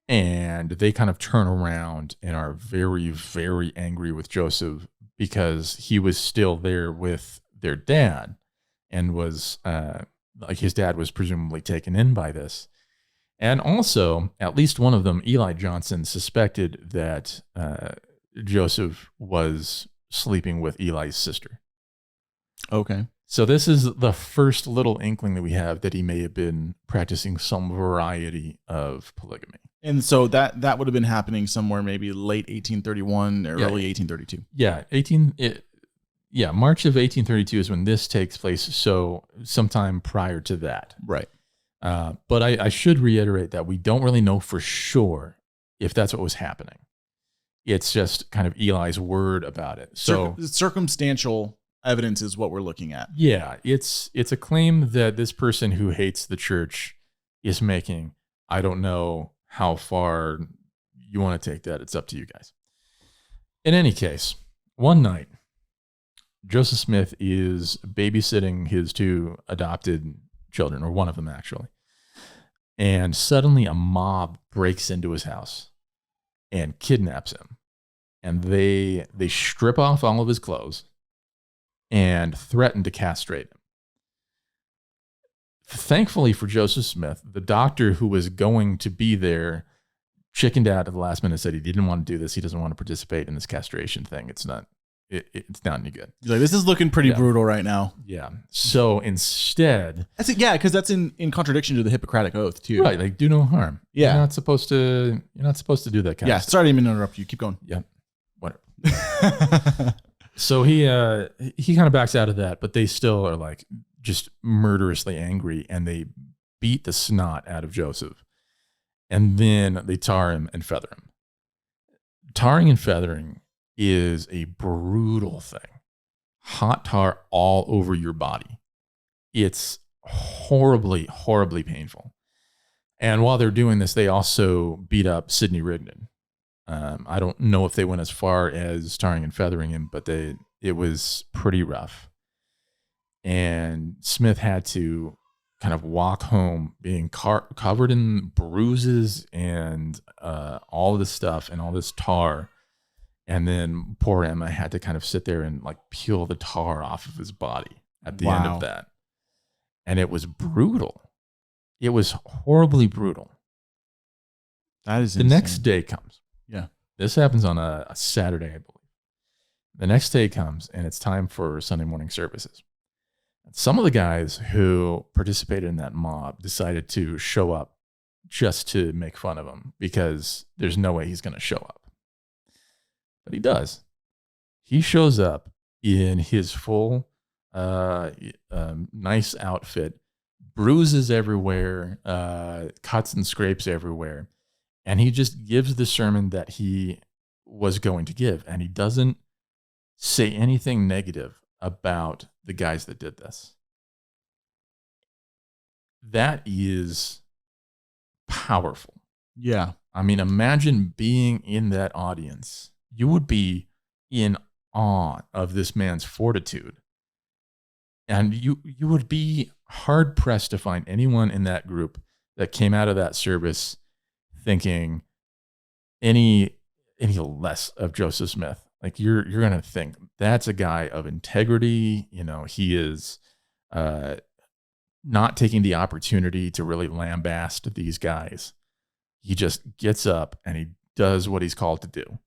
and they kind of turn around and are very, very angry with Joseph because he was still there with their dad, and was like his dad was presumably taken in by this. And also, at least one of them, Eli Johnson, suspected that Joseph was sleeping with Eli's sister. Okay. So this is the first little inkling that we have that he may have been practicing some variety of polygamy. And so that would have been happening somewhere maybe late 1831 or early 1832. Yeah, March of 1832 is when this takes place. So sometime prior to that. Right. But I should reiterate that we don't really know for sure if that's what was happening. It's just kind of Eli's word about it. So circumstantial evidence is what we're looking at. Yeah, it's a claim that this person who hates the church is making. I don't know how far you want to take that. It's up to you guys. In any case, one night, Joseph Smith is babysitting his two adopted children, or one of them actually. And suddenly a mob breaks into his house and kidnaps him. And they strip off all of his clothes and threaten to castrate him. Thankfully for Joseph Smith, the doctor who was going to be there chickened out at the last minute, said he didn't want to do this. He doesn't want to participate in this castration thing. It's not any good. He's like, this is looking pretty brutal right now. Yeah. So instead, that's it. Yeah, because that's in contradiction to the Hippocratic Oath too. Right. Like, do no harm. Yeah. You're not supposed to do that kind of stuff. Sorry to interrupt you. Keep going. Yeah. Whatever. So he kind of backs out of that, but they still are like just murderously angry, and they beat the snot out of Joseph, and then they tar him and feather him. Tarring and feathering is a brutal thing. Hot tar all over your body. It's horribly, horribly painful. And while they're doing this, they also beat up Sidney Rigdon. I don't know if they went as far as tarring and feathering him, but it was pretty rough. And Smith had to kind of walk home being covered in bruises and all of this stuff and all this tar. And then poor Emma had to kind of sit there and like peel the tar off of his body at the end of that. And it was brutal. It was horribly brutal. That is the insane. next day comes. Yeah. This happens on a Saturday, I believe. The next day comes, and it's time for Sunday morning services. Some of the guys who participated in that mob decided to show up just to make fun of him because there's no way he's going to show up. But he does. He shows up in his full, nice outfit, bruises everywhere, cuts and scrapes everywhere. And he just gives the sermon that he was going to give. And he doesn't say anything negative about the guys that did this. That is powerful. Yeah. I mean, imagine being in that audience. You would be in awe of this man's fortitude. And you would be hard pressed to find anyone in that group that came out of that service thinking any less of Joseph Smith. Like you're going to think that's a guy of integrity. You know, he is not taking the opportunity to really lambast these guys. He just gets up and he does what he's called to do.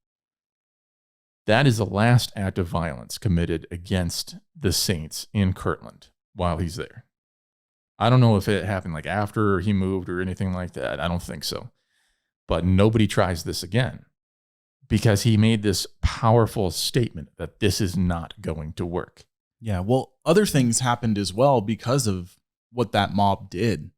That is the last act of violence committed against the saints in Kirtland while he's there. I don't know if it happened like after he moved or anything like that. I don't think so. But nobody tries this again because he made this powerful statement that this is not going to work. Yeah. Well, other things happened as well because of what that mob did.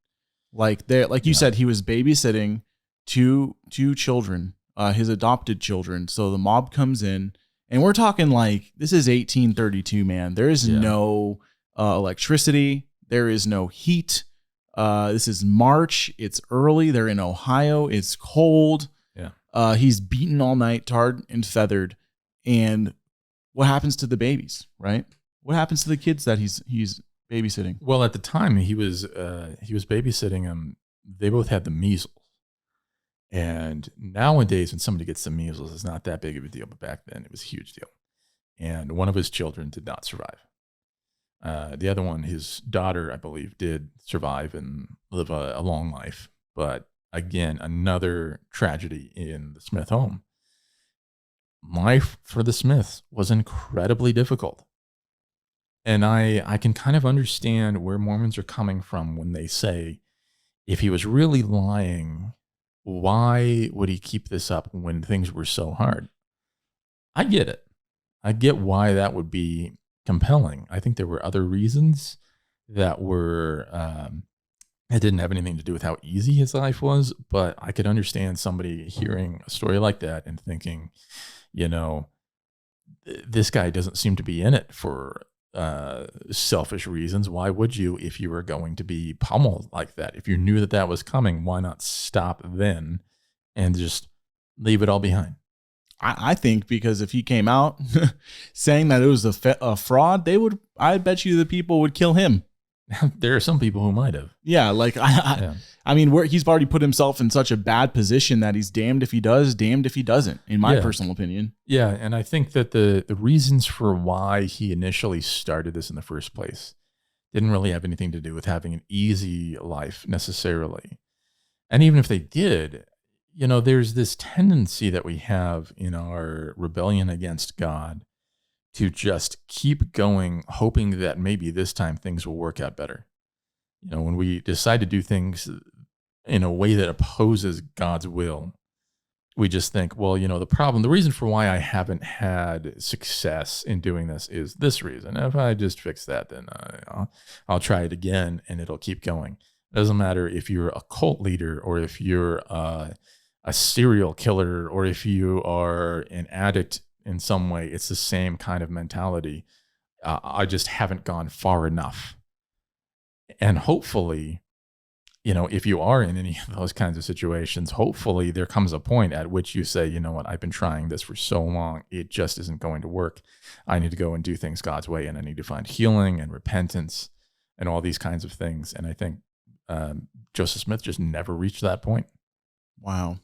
Like you said, he was babysitting two children, his adopted children. So the mob comes in, and we're talking like this is 1832, man. There is no electricity. There is no heat. This is March. It's early. They're in Ohio. It's cold. Yeah. He's beaten all night, tarred and feathered. And what happens to the babies, right? What happens to the kids that he's babysitting? Well, at the time he was babysitting them. They both had the measles. And nowadays, when somebody gets the measles, it's not that big of a deal. But back then, it was a huge deal. And one of his children did not survive. The other one, his daughter, I believe, did survive and live a long life. But again, another tragedy in the Smith home. Life for the Smiths was incredibly difficult. And I can kind of understand where Mormons are coming from when they say, if he was really lying, why would he keep this up when things were so hard? I get it. I get why that would be compelling. I think there were other reasons that were, it didn't have anything to do with how easy his life was, but I could understand somebody hearing a story like that and thinking, you know, this guy doesn't seem to be in it for selfish reasons. Why would you, if you were going to be pummeled like that? If you knew that that was coming, why not stop then and just leave it all behind? I think because if he came out saying that it was a fraud, I bet you the people would kill him. There are some people who might have. Yeah, like I mean, he's already put himself in such a bad position that he's damned if he does, damned if he doesn't, in my personal opinion. Yeah, and I think that the reasons for why he initially started this in the first place didn't really have anything to do with having an easy life necessarily. And even if they did, you know, there's this tendency that we have in our rebellion against God to just keep going, hoping that maybe this time things will work out better. You know, when we decide to do things in a way that opposes God's will, we just think, well, you know, the reason for why I haven't had success in doing this is this reason. If I just fix that, then I'll try it again and it'll keep going. It doesn't matter if you're a cult leader or if you're a serial killer or if you are an addict in some way. It's the same kind of mentality. I just haven't gone far enough. And hopefully, you know, if you are in any of those kinds of situations, hopefully there comes a point at which you say, you know what, I've been trying this for so long, it just isn't going to work. I need to go and do things God's way, and I need to find healing and repentance and all these kinds of things. And I think Joseph Smith just never reached that point. Wow.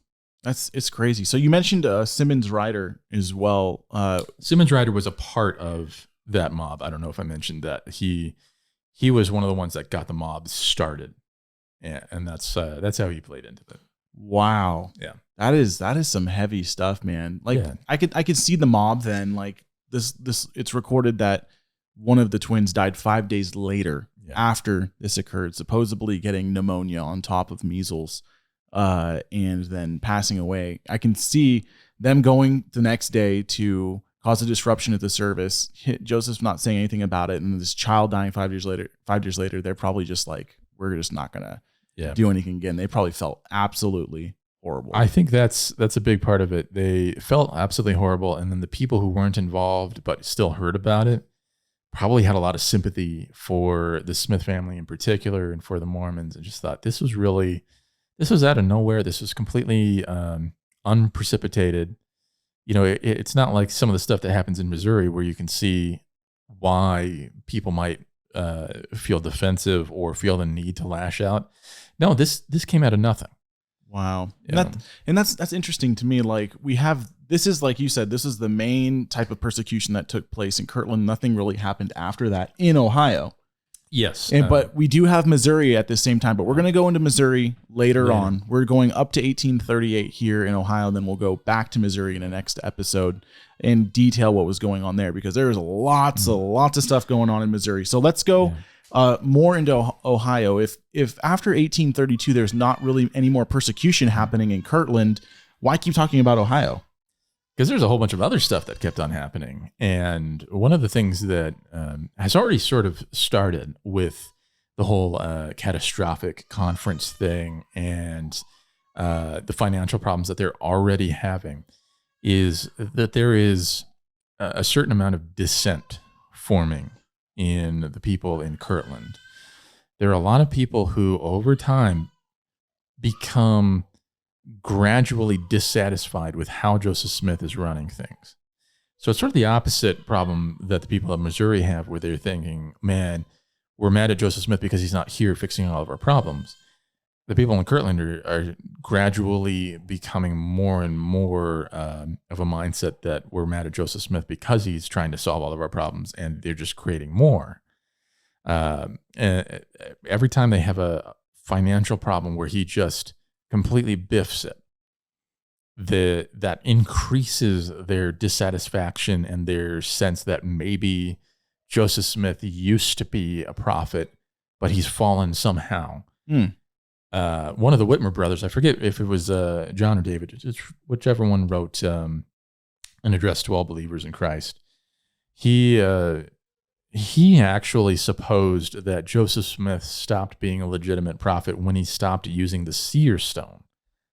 It's crazy. So you mentioned Simmons Ryder as well. Simmons Ryder was a part of that mob. I don't know if I mentioned that. He was one of the ones that got the mob started. And that's how he played into it. Wow. Yeah. That is some heavy stuff, man. Like Yeah. I could see the mob then. Like this it's recorded that one of the twins died 5 days later after this occurred, supposedly getting pneumonia on top of measles, and then passing away. I can see them going the next day to cause a disruption at the service. Joseph's not saying anything about it, and this child dying 5 years later. 5 years later, they're probably just like, we're just not gonna do anything again. They probably felt absolutely horrible. I think that's a big part of it. They felt absolutely horrible, and then the people who weren't involved but still heard about it probably had a lot of sympathy for the Smith family in particular and for the Mormons, and just thought this was out of nowhere. This was completely unprecipitated. You know, it's not like some of the stuff that happens in Missouri where you can see why people might feel defensive or feel the need to lash out. No, this came out of nothing. Wow. And that's interesting to me. Like this is, like you said, this is the main type of persecution that took place in Kirtland. Nothing really happened after that in Ohio. Yes. But we do have Missouri at the same time, but we're going to go into Missouri later on. We're going up to 1838 here in Ohio. Then we'll go back to Missouri in the next episode and detail what was going on there, because there is lots of stuff going on in Missouri. So let's go more into Ohio. If after 1832, there's not really any more persecution happening in Kirtland, why keep talking about Ohio? Because there's a whole bunch of other stuff that kept on happening. And one of the things that has already sort of started with the whole catastrophic conference thing and the financial problems that they're already having is that there is a certain amount of dissent forming in the people in Kirtland. There are a lot of people who over time become gradually dissatisfied with how Joseph Smith is running things. So it's sort of the opposite problem that the people of Missouri have, where they're thinking, man, we're mad at Joseph Smith because he's not here fixing all of our problems. The people in Kirtland are gradually becoming more and more of a mindset that we're mad at Joseph Smith because he's trying to solve all of our problems, and they're just creating more. And every time they have a financial problem where he just completely biffs it, that increases their dissatisfaction and their sense that maybe Joseph Smith used to be a prophet, but he's fallen somehow. One of the Whitmer brothers, I forget if it was John or David, it's whichever one wrote an address to all believers in Christ. He actually supposed that Joseph Smith stopped being a legitimate prophet when he stopped using the seer stone,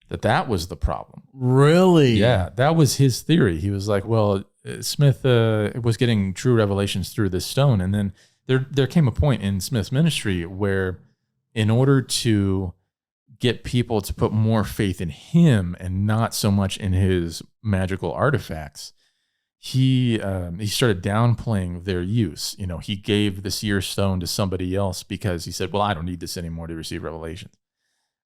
that was the problem. Really? Yeah, that was his theory. He was like, well, Smith was getting true revelations through this stone. And then there came a point in Smith's ministry where, in order to get people to put more faith in him and not so much in his magical artifacts, he started downplaying their use. You know, he gave the seer stone to somebody else because he said, well, I don't need this anymore to receive revelations.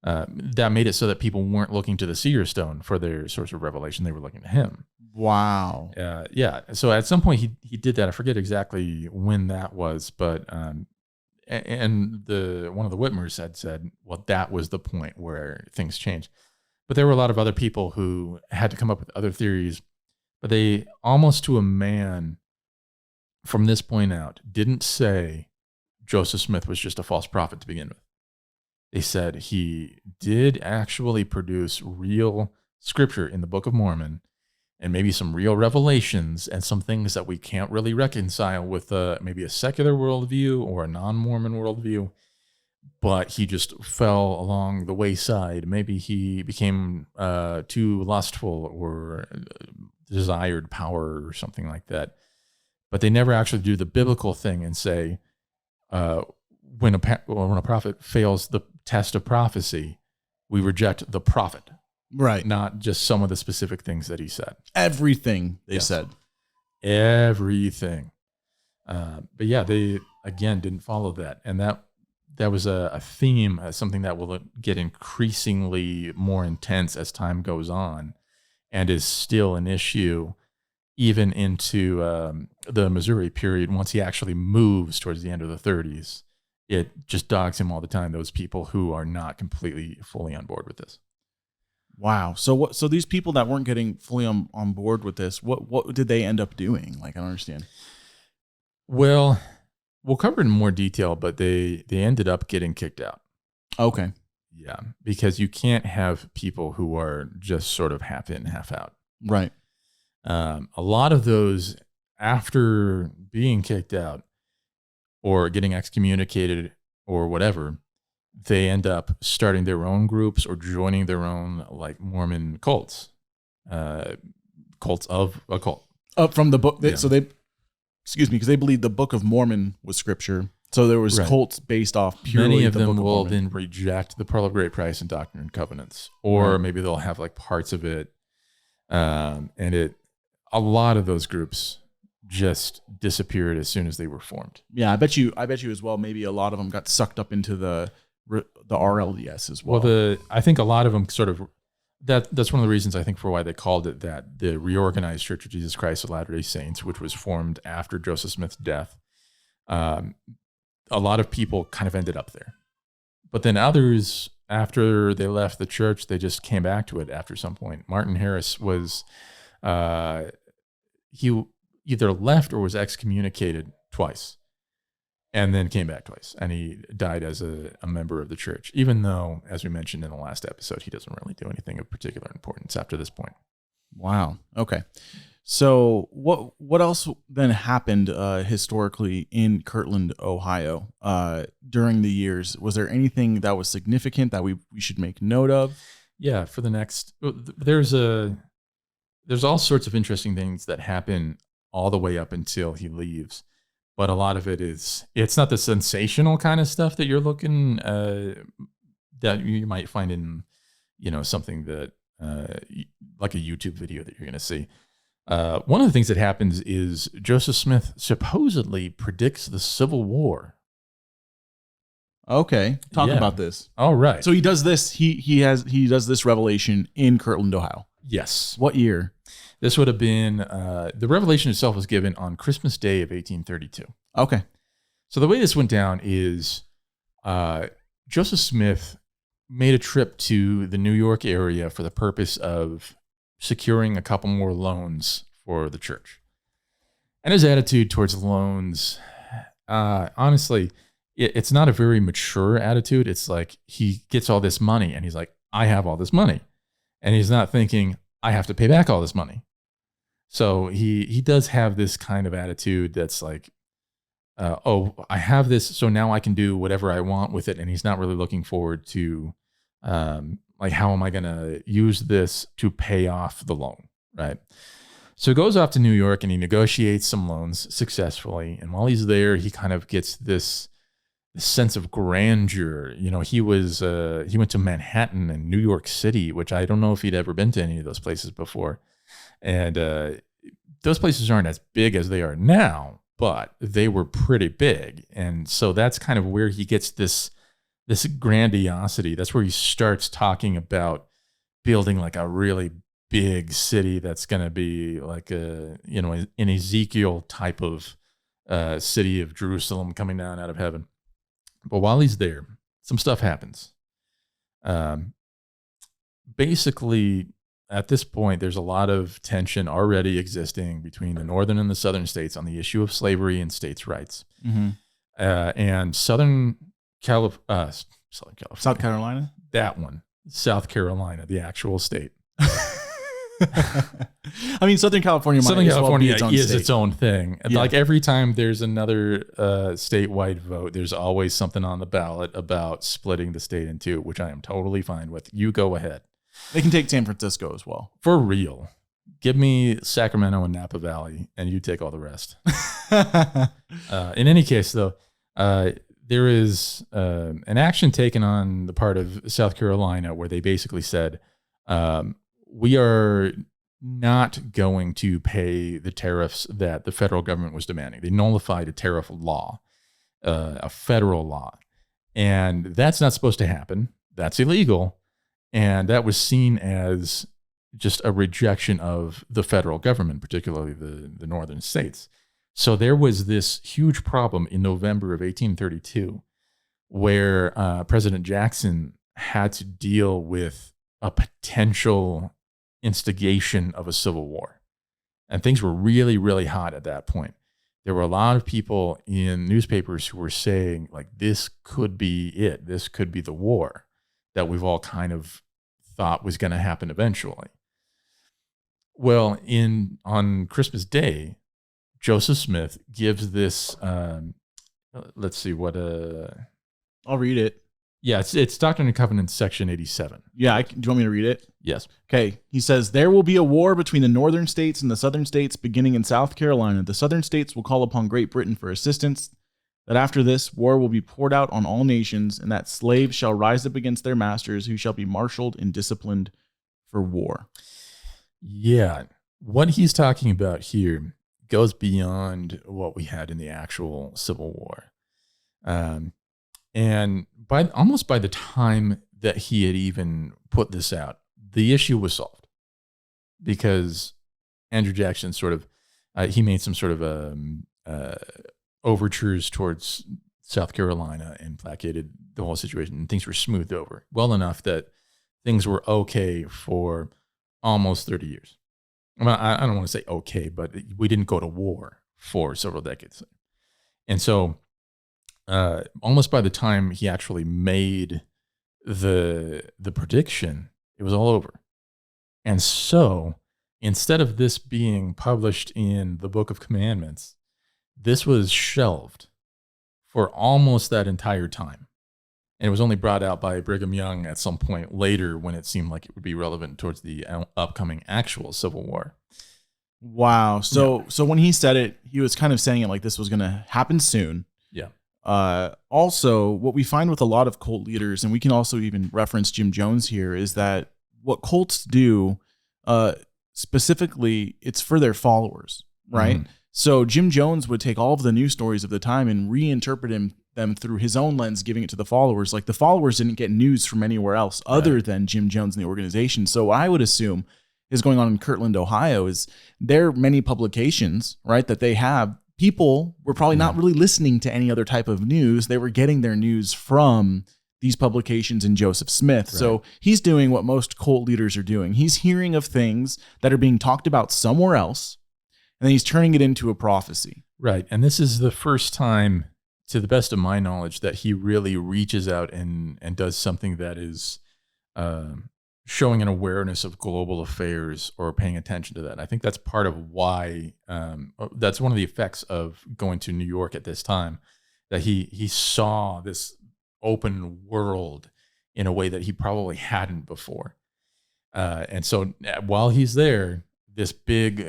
That made it so that people weren't looking to the seer stone for their source of revelation. They were looking to him. Wow. Yeah. So at some point he did that. I forget exactly when that was, but one of the Whitmers had said, well, that was the point where things changed. But there were a lot of other people who had to come up with other theories, but they almost to a man from this point out didn't say Joseph Smith was just a false prophet to begin with. They said he did actually produce real scripture in the Book of Mormon and maybe some real revelations and some things that we can't really reconcile with maybe a secular worldview or a non-Mormon worldview, but he just fell along the wayside. Maybe he became too lustful or desired power or something like that. But they never actually do the biblical thing and say, when a prophet fails the test of prophecy, we reject the prophet. Right. Not just some of the specific things that he said. Everything they said. Everything. But yeah, they, again, didn't follow that. And that was a theme, something that will get increasingly more intense as time goes on and is still an issue even into the Missouri period. Once he actually moves towards the end of the 30s, it just dogs him all the time, those people who are not completely fully on board with this. Wow. So these people that weren't getting fully on board with this, what did they end up doing? Like, I don't understand. Well, we'll cover it in more detail, but they ended up getting kicked out. Okay. Yeah, because you can't have people who are just sort of half in, half out. Right. A lot of those, after being kicked out or getting excommunicated or whatever, they end up starting their own groups or joining their own like Mormon cults, cults of a cult. From the book. Yeah. So they, excuse me, because they believed the Book of Mormon was scripture. So there was Right. cults based off purely Many of the them Book of will Mormon. then reject the Pearl of Great Price and Doctrine and Covenants, or Right. maybe they'll have like parts of it. A lot of those groups just disappeared as soon as they were formed. Yeah, I bet you as well. Maybe a lot of them got sucked up into the RLDS as well. Well, I think a lot of them sort of that's one of the reasons I think for why they called it that, the Reorganized Church of Jesus Christ of Latter-day Saints, which was formed after Joseph Smith's death. A lot of people kind of ended up there, but then others, after they left the church, they just came back to it after some point. Martin Harris was, he either left or was excommunicated twice and then came back twice. And he died as a member of the church, even though, as we mentioned in the last episode, he doesn't really do anything of particular importance after this point. Wow. Okay. So what else then happened historically in Kirtland, Ohio during the years? Was there anything that was significant that we should make note of? Yeah, for the next, there's all sorts of interesting things that happen all the way up until he leaves. But a lot of it's not the sensational kind of stuff that you're looking, that you might find in, something that, like a YouTube video that you're going to see. One of the things that happens is Joseph Smith supposedly predicts the Civil War. Okay. Talk Yeah. about this. All right. So he does this, he does this revelation in Kirtland, Ohio. Yes. What year? This would have been, the revelation itself was given on Christmas Day of 1832. Okay. So the way this went down is Joseph Smith made a trip to the New York area for the purpose of securing a couple more loans for the church. And his attitude towards loans, honestly, it's not a very mature attitude. It's like he gets all this money and he's like, I have all this money. And he's not thinking, I have to pay back all this money. So he does have this kind of attitude that's like, I have this, so now I can do whatever I want with it. And he's not really looking forward to, like, how am I going to use this to pay off the loan, right? So he goes off to New York and he negotiates some loans successfully. And while he's there, he kind of gets this sense of grandeur. He went to Manhattan and New York City, which I don't know if he'd ever been to any of those places before. And those places aren't as big as they are now, but they were pretty big. And so that's kind of where he gets this grandiosity. That's where he starts talking about building like a really big city that's going to be like an Ezekiel type of city of Jerusalem coming down out of heaven. But while he's there, some stuff happens. Basically, at this point, there's a lot of tension already existing between the northern and the southern states on the issue of slavery and states' rights. Mm-hmm. And South Carolina? That one. South Carolina, the actual state. I mean, Southern California might Southern as well California be its own is state. its own thing. Yeah. Like every time there's another statewide vote, there's always something on the ballot about splitting the state in two, which I am totally fine with. You go ahead. They can take San Francisco as well. For real. Give me Sacramento and Napa Valley, and you take all the rest. In any case, though, there is an action taken on the part of South Carolina where they basically said, we are not going to pay the tariffs that the federal government was demanding. They nullified a tariff law, a federal law. And that's not supposed to happen. That's illegal. And that was seen as just a rejection of the federal government, particularly the northern states. So there was this huge problem in November of 1832 where President Jackson had to deal with a potential instigation of a civil war. And things were really, really hot at that point. There were a lot of people in newspapers who were saying, like, this could be it. This could be the war that we've all kind of thought was going to happen eventually. Well, on Christmas Day, Joseph Smith gives this, let's see what, I'll read it. yeah, it's Doctrine and Covenants, section 87. Yeah, do you want me to read it? Yes. Okay, he says, there will be a war between the northern states and the southern states beginning in South Carolina. The southern states will call upon Great Britain for assistance, that after this, war will be poured out on all nations, and that slaves shall rise up against their masters, who shall be marshaled and disciplined for war. Yeah, what he's talking about here goes beyond what we had in the actual Civil War. And almost by the time that he had even put this out, the issue was solved, because Andrew Jackson sort of, he made some sort of overtures towards South Carolina and placated the whole situation, and things were smoothed over well enough that things were okay for almost 30 years. Well, I don't want to say okay, but we didn't go to war for several decades. And so almost by the time he actually made the prediction, it was all over. And so instead of this being published in the Book of Commandments, this was shelved for almost that entire time. And it was only brought out by Brigham Young at some point later when it seemed like it would be relevant towards the upcoming actual Civil War. Wow. So when he said it, he was kind of saying it like this was going to happen soon. Yeah. Also, what we find with a lot of cult leaders, and we can also even reference Jim Jones here, is that what cults do, specifically, it's for their followers, right? Mm-hmm. So Jim Jones would take all of the news stories of the time and reinterpret them through his own lens, giving it to the followers. Like, the followers didn't get news from anywhere else other than Jim Jones and the organization. So what I would assume is going on in Kirtland, Ohio, is there are many publications, right, that they have. People were probably not really listening to any other type of news. They were getting their news from these publications and Joseph Smith. Right. So he's doing what most cult leaders are doing. He's hearing of things that are being talked about somewhere else, and then he's turning it into a prophecy. Right. And this is the first time, to the best of my knowledge, that he really reaches out and does something that is showing an awareness of global affairs or paying attention to that. I think that's part of why, that's one of the effects of going to New York at this time, that he saw this open world in a way that he probably hadn't before. And so while he's there, this big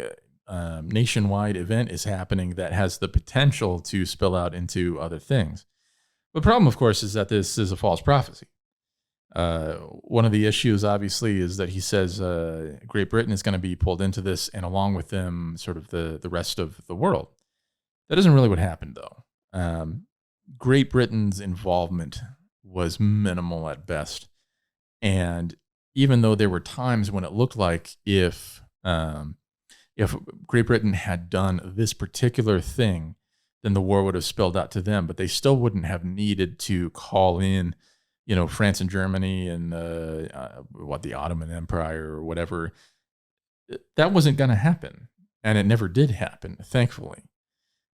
nationwide event is happening that has the potential to spill out into other things. The problem, of course, is that this is a false prophecy. One of the issues, obviously, is that he says Great Britain is going to be pulled into this, and along with them, sort of the rest of the world. That isn't really what happened, though. Great Britain's involvement was minimal at best. And even though there were times when it looked like if Great Britain had done this particular thing, then the war would have spilled out to them, but they still wouldn't have needed to call in, France and Germany and the Ottoman Empire or whatever. That wasn't going to happen, and it never did happen, thankfully.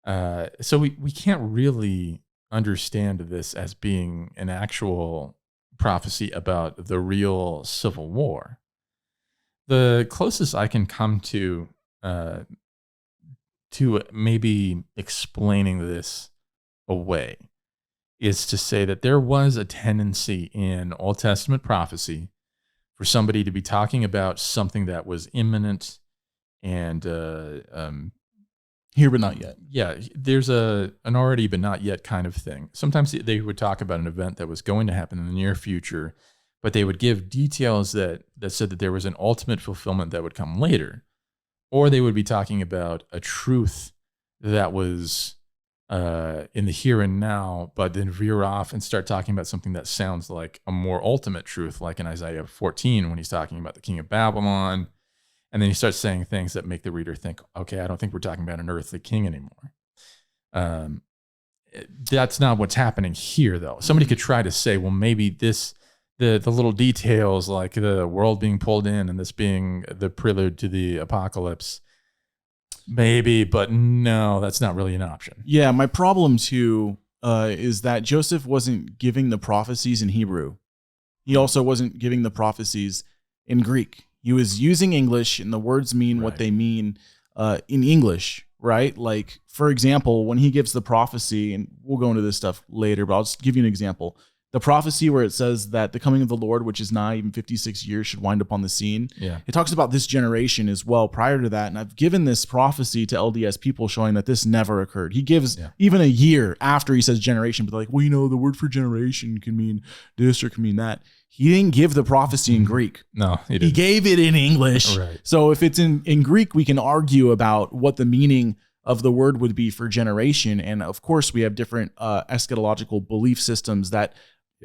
So we can't really understand this as being an actual prophecy about the real Civil War. The closest I can come to maybe explaining this away is to say that there was a tendency in Old Testament prophecy for somebody to be talking about something that was imminent and here but not yet. Yeah, there's an already but not yet kind of thing. Sometimes they would talk about an event that was going to happen in the near future, but they would give details that said that there was an ultimate fulfillment that would come later. Or they would be talking about a truth that was in the here and now, but then veer off and start talking about something that sounds like a more ultimate truth, like in Isaiah 14 when he's talking about the king of Babylon. And then he starts saying things that make the reader think, okay, I don't think we're talking about an earthly king anymore. That's not what's happening here, though. Somebody could try to say, well, maybe this the little details, like the world being pulled in and this being the prelude to the apocalypse. Maybe, but no, that's not really an option. Yeah, my problem too is that Joseph wasn't giving the prophecies in Hebrew. He also wasn't giving the prophecies in Greek. He was using English, and the words mean what they mean in English, right? Like, for example, when he gives the prophecy, and we'll go into this stuff later, but I'll just give you an example. The prophecy where it says that the coming of the Lord, which is nigh, even 56 years, should wind up on the scene. Yeah. It talks about this generation as well prior to that. And I've given this prophecy to LDS people showing that this never occurred. He gives even a year after he says generation, but they're like, well, the word for generation can mean this or can mean that. He didn't give the prophecy in Greek. No, he didn't. He gave it in English. Right. So if it's in Greek, we can argue about what the meaning of the word would be for generation. And of course, we have different eschatological belief systems that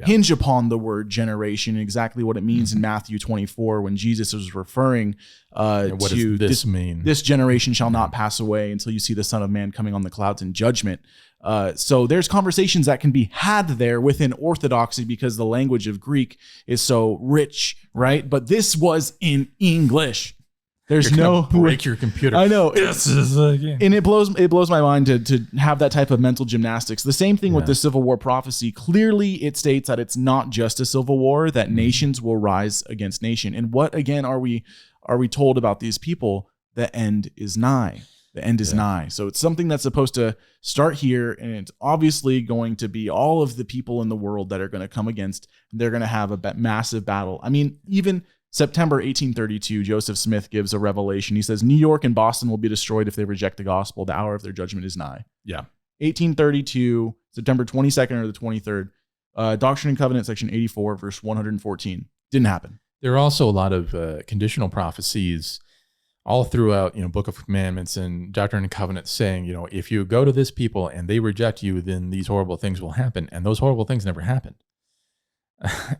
hinge upon the word generation, exactly what it means in Matthew 24 when Jesus was referring what to does this mean? This generation shall not pass away until you see the Son of Man coming on the clouds in judgment. So there's conversations that can be had there within Orthodoxy because the language of Greek is so rich, right? But this was in English. There's no break your computer. I know. This is and it blows my mind to have that type of mental gymnastics. The same thing with the Civil War prophecy. Clearly, it states that it's not just a civil war, that nations will rise against nation. And what again are we told about these people? The end is nigh. The end is nigh. So it's something that's supposed to start here, and it's obviously going to be all of the people in the world that are going to come against. They're going to have a massive battle. I mean, even September 1832, Joseph Smith gives a revelation. He says, New York and Boston will be destroyed if they reject the gospel. The hour of their judgment is nigh. Yeah. 1832, September 22nd or the 23rd, Doctrine and Covenant, section 84, verse 114. Didn't happen. There are also a lot of conditional prophecies all throughout, Book of Commandments and Doctrine and Covenants saying, if you go to this people and they reject you, then these horrible things will happen. And those horrible things never happened.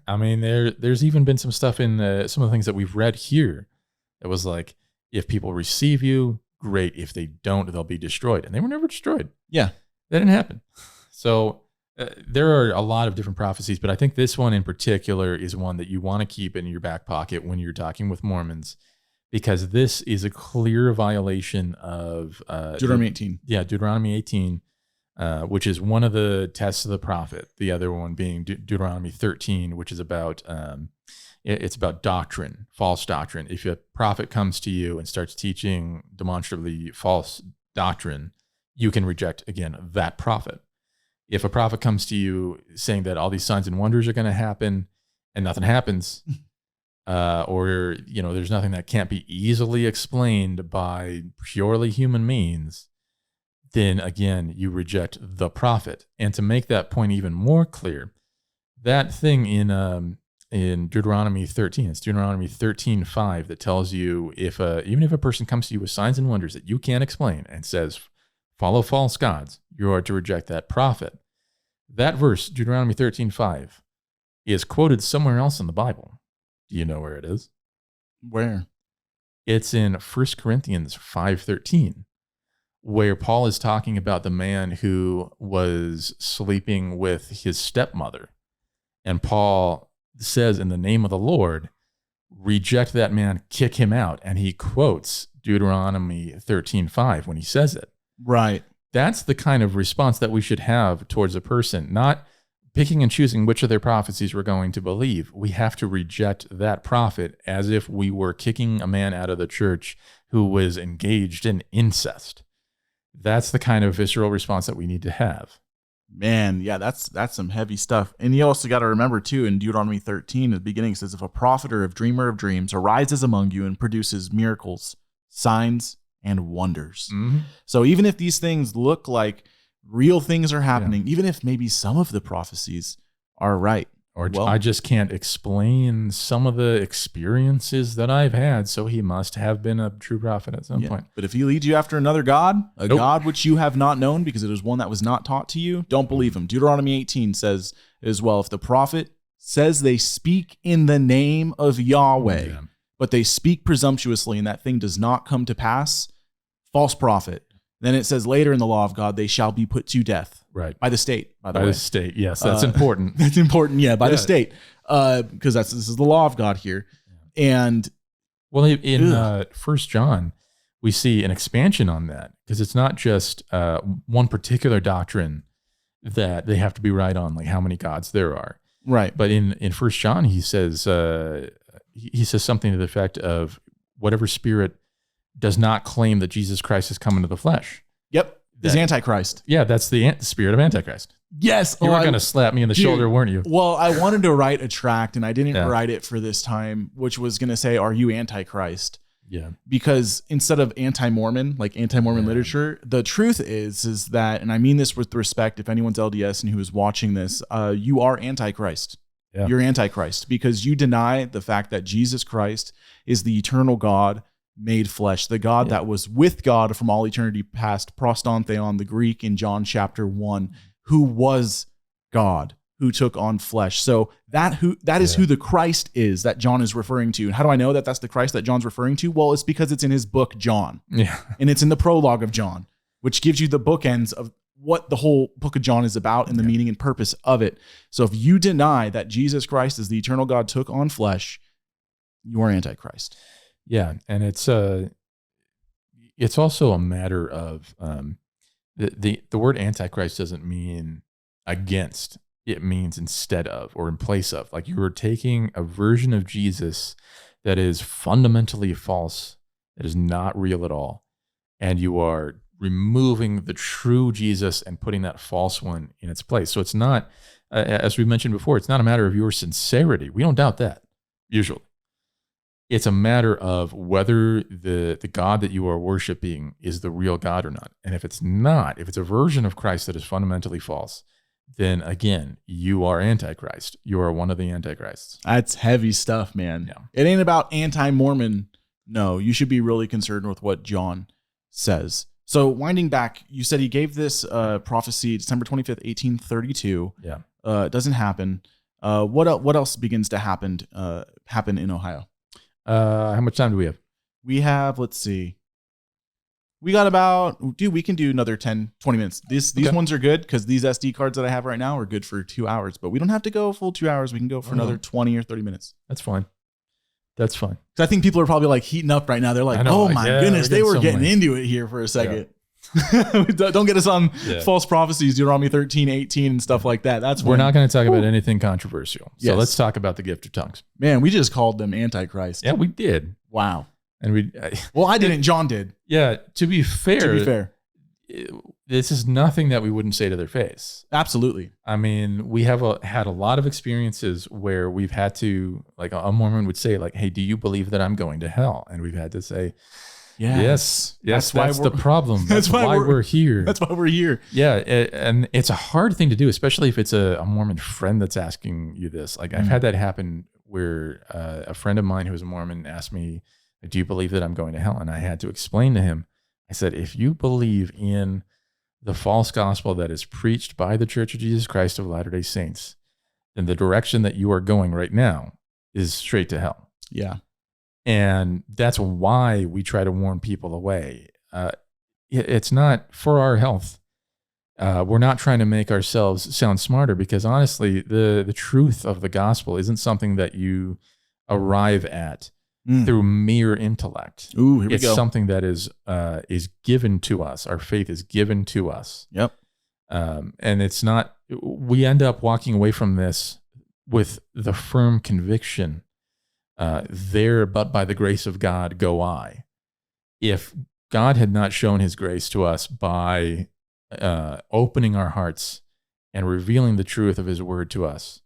I mean, there's even been some stuff in some of the things that we've read here that was like, if people receive you, great. If they don't, they'll be destroyed. And they were never destroyed. Yeah. That didn't happen. So there are a lot of different prophecies, but I think this one in particular is one that you want to keep in your back pocket when you're talking with Mormons, because this is a clear violation of Deuteronomy 18. Yeah, Deuteronomy 18. Which is one of the tests of the prophet. The other one being Deuteronomy 13, which is about it's about doctrine, false doctrine. If a prophet comes to you and starts teaching demonstrably false doctrine, you can reject again that prophet. If a prophet comes to you saying that all these signs and wonders are going to happen and nothing happens, or there's nothing that can't be easily explained by purely human means, then again, you reject the prophet. And to make that point even more clear, that thing in Deuteronomy 13, it's Deuteronomy 13:5 that tells you even if a person comes to you with signs and wonders that you can't explain and says, follow false gods, you are to reject that prophet. That verse, Deuteronomy 13:5, is quoted somewhere else in the Bible. Do you know where it is? Where? It's in 1 Corinthians 5:13. Where Paul is talking about the man who was sleeping with his stepmother. And Paul says, in the name of the Lord, reject that man, kick him out. And he quotes Deuteronomy 13:5 when he says it. Right. That's the kind of response that we should have towards a person, not picking and choosing which of their prophecies we're going to believe. We have to reject that prophet as if we were kicking a man out of the church who was engaged in incest. That's the kind of visceral response that we need to have. Man, yeah, that's some heavy stuff. And you also got to remember, too, in Deuteronomy 13, at the beginning, it says, if a prophet or a dreamer of dreams arises among you and produces miracles, signs, and wonders. Mm-hmm. So even if these things look like real things are happening, even if maybe some of the prophecies are right, or I just can't explain some of the experiences that I've had, so he must have been a true prophet at some point. But if he leads you after another god, god which you have not known because it is one that was not taught to you, don't believe him. Deuteronomy 18 says as well, if the prophet says they speak in the name of Yahweh, but they speak presumptuously and that thing does not come to pass, false prophet. Then it says later in the law of God, they shall be put to death. Right. By the state, by the By way. the state, yes. That's important. That's important, yeah, by the state. Because this is the law of God here. And well, in 1 John, we see an expansion on that, because it's not just one particular doctrine that they have to be right on, like how many gods there are. Right. But in 1 John, he says something to the effect of whatever spirit does not claim that Jesus Christ has come into the flesh. Yep. Is Antichrist. Yeah, that's the spirit of Antichrist. Yes. You were going to slap me in the shoulder, weren't you? Well, I wanted to write a tract, and I didn't write it for this time, which was going to say, are you Antichrist? Yeah. Because instead of anti-Mormon, like anti-Mormon literature, the truth is that, and I mean this with respect, if anyone's LDS and who is watching this, you are Antichrist. Yeah. You're Antichrist because you deny the fact that Jesus Christ is the eternal God made flesh, the God that was with God from all eternity past, proston theon, the Greek in John chapter 1, who was God, who took on flesh. So that is who the Christ is that John is referring to. And how do I know that that's the Christ that John's referring to? Well, it's because it's in his book, John. Yeah. And it's in the prologue of John, which gives you the bookends of what the whole book of John is about and the meaning and purpose of it. So if you deny that Jesus Christ is the eternal God took on flesh, you are Antichrist. Yeah, and it's also a matter of the word Antichrist doesn't mean against. It means instead of or in place of. Like you are taking a version of Jesus that is fundamentally false, that is not real at all, and you are removing the true Jesus and putting that false one in its place. So it's not, as we mentioned before, it's not a matter of your sincerity. We don't doubt that, usually. It's a matter of whether the God that you are worshiping is the real God or not. And if it's not, if it's a version of Christ that is fundamentally false, then again, you are Antichrist. You are one of the Antichrists. That's heavy stuff, man. Yeah. It ain't about anti-Mormon. No, you should be really concerned with what John says. So winding back, you said he gave this prophecy December 25th, 1832. Yeah. It doesn't happen. What else begins to happen in Ohio? How much time do we have? We have, let's see. We got about, we can do another 10, 20 minutes. These ones are good because these SD cards that I have right now are good for 2 hours, but we don't have to go a full 2 hours. We can go for another 20 or 30 minutes. That's fine. That's fine. I think people are probably like heating up right now. They're like, oh my goodness, they were getting into it here for a second. Yeah. Don't get us on false prophecies, Deuteronomy 13, 18 and stuff like that. We're not going to talk about anything controversial. So let's talk about the gift of tongues. Man, we just called them Antichrist. Yeah, we did. Wow. And I didn't. John did. Yeah. To be fair, this is nothing that we wouldn't say to their face. Absolutely. I mean, we have had a lot of experiences where we've had to, like a Mormon would say, like, "Hey, do you believe that I'm going to hell?" And we've had to say, Yes. That's the problem. That's why we're here. That's why we're here. Yeah. And it's a hard thing to do, especially if it's a Mormon friend that's asking you this. Like I've had that happen where a friend of mine who is a Mormon asked me, do you believe that I'm going to hell? And I had to explain to him, I said, if you believe in the false gospel that is preached by the Church of Jesus Christ of Latter-day Saints, then the direction that you are going right now is straight to hell. Yeah. And that's why we try to warn people away. It's not for our health. We're not trying to make ourselves sound smarter because honestly, the truth of the gospel isn't something that you arrive at through mere intellect. Ooh, here we go. It's something that is given to us. Our faith is given to us. Yep. And it's not, we end up walking away from this with the firm conviction there, but by the grace of God go I. If God had not shown his grace to us by opening our hearts and revealing the truth of his word to us,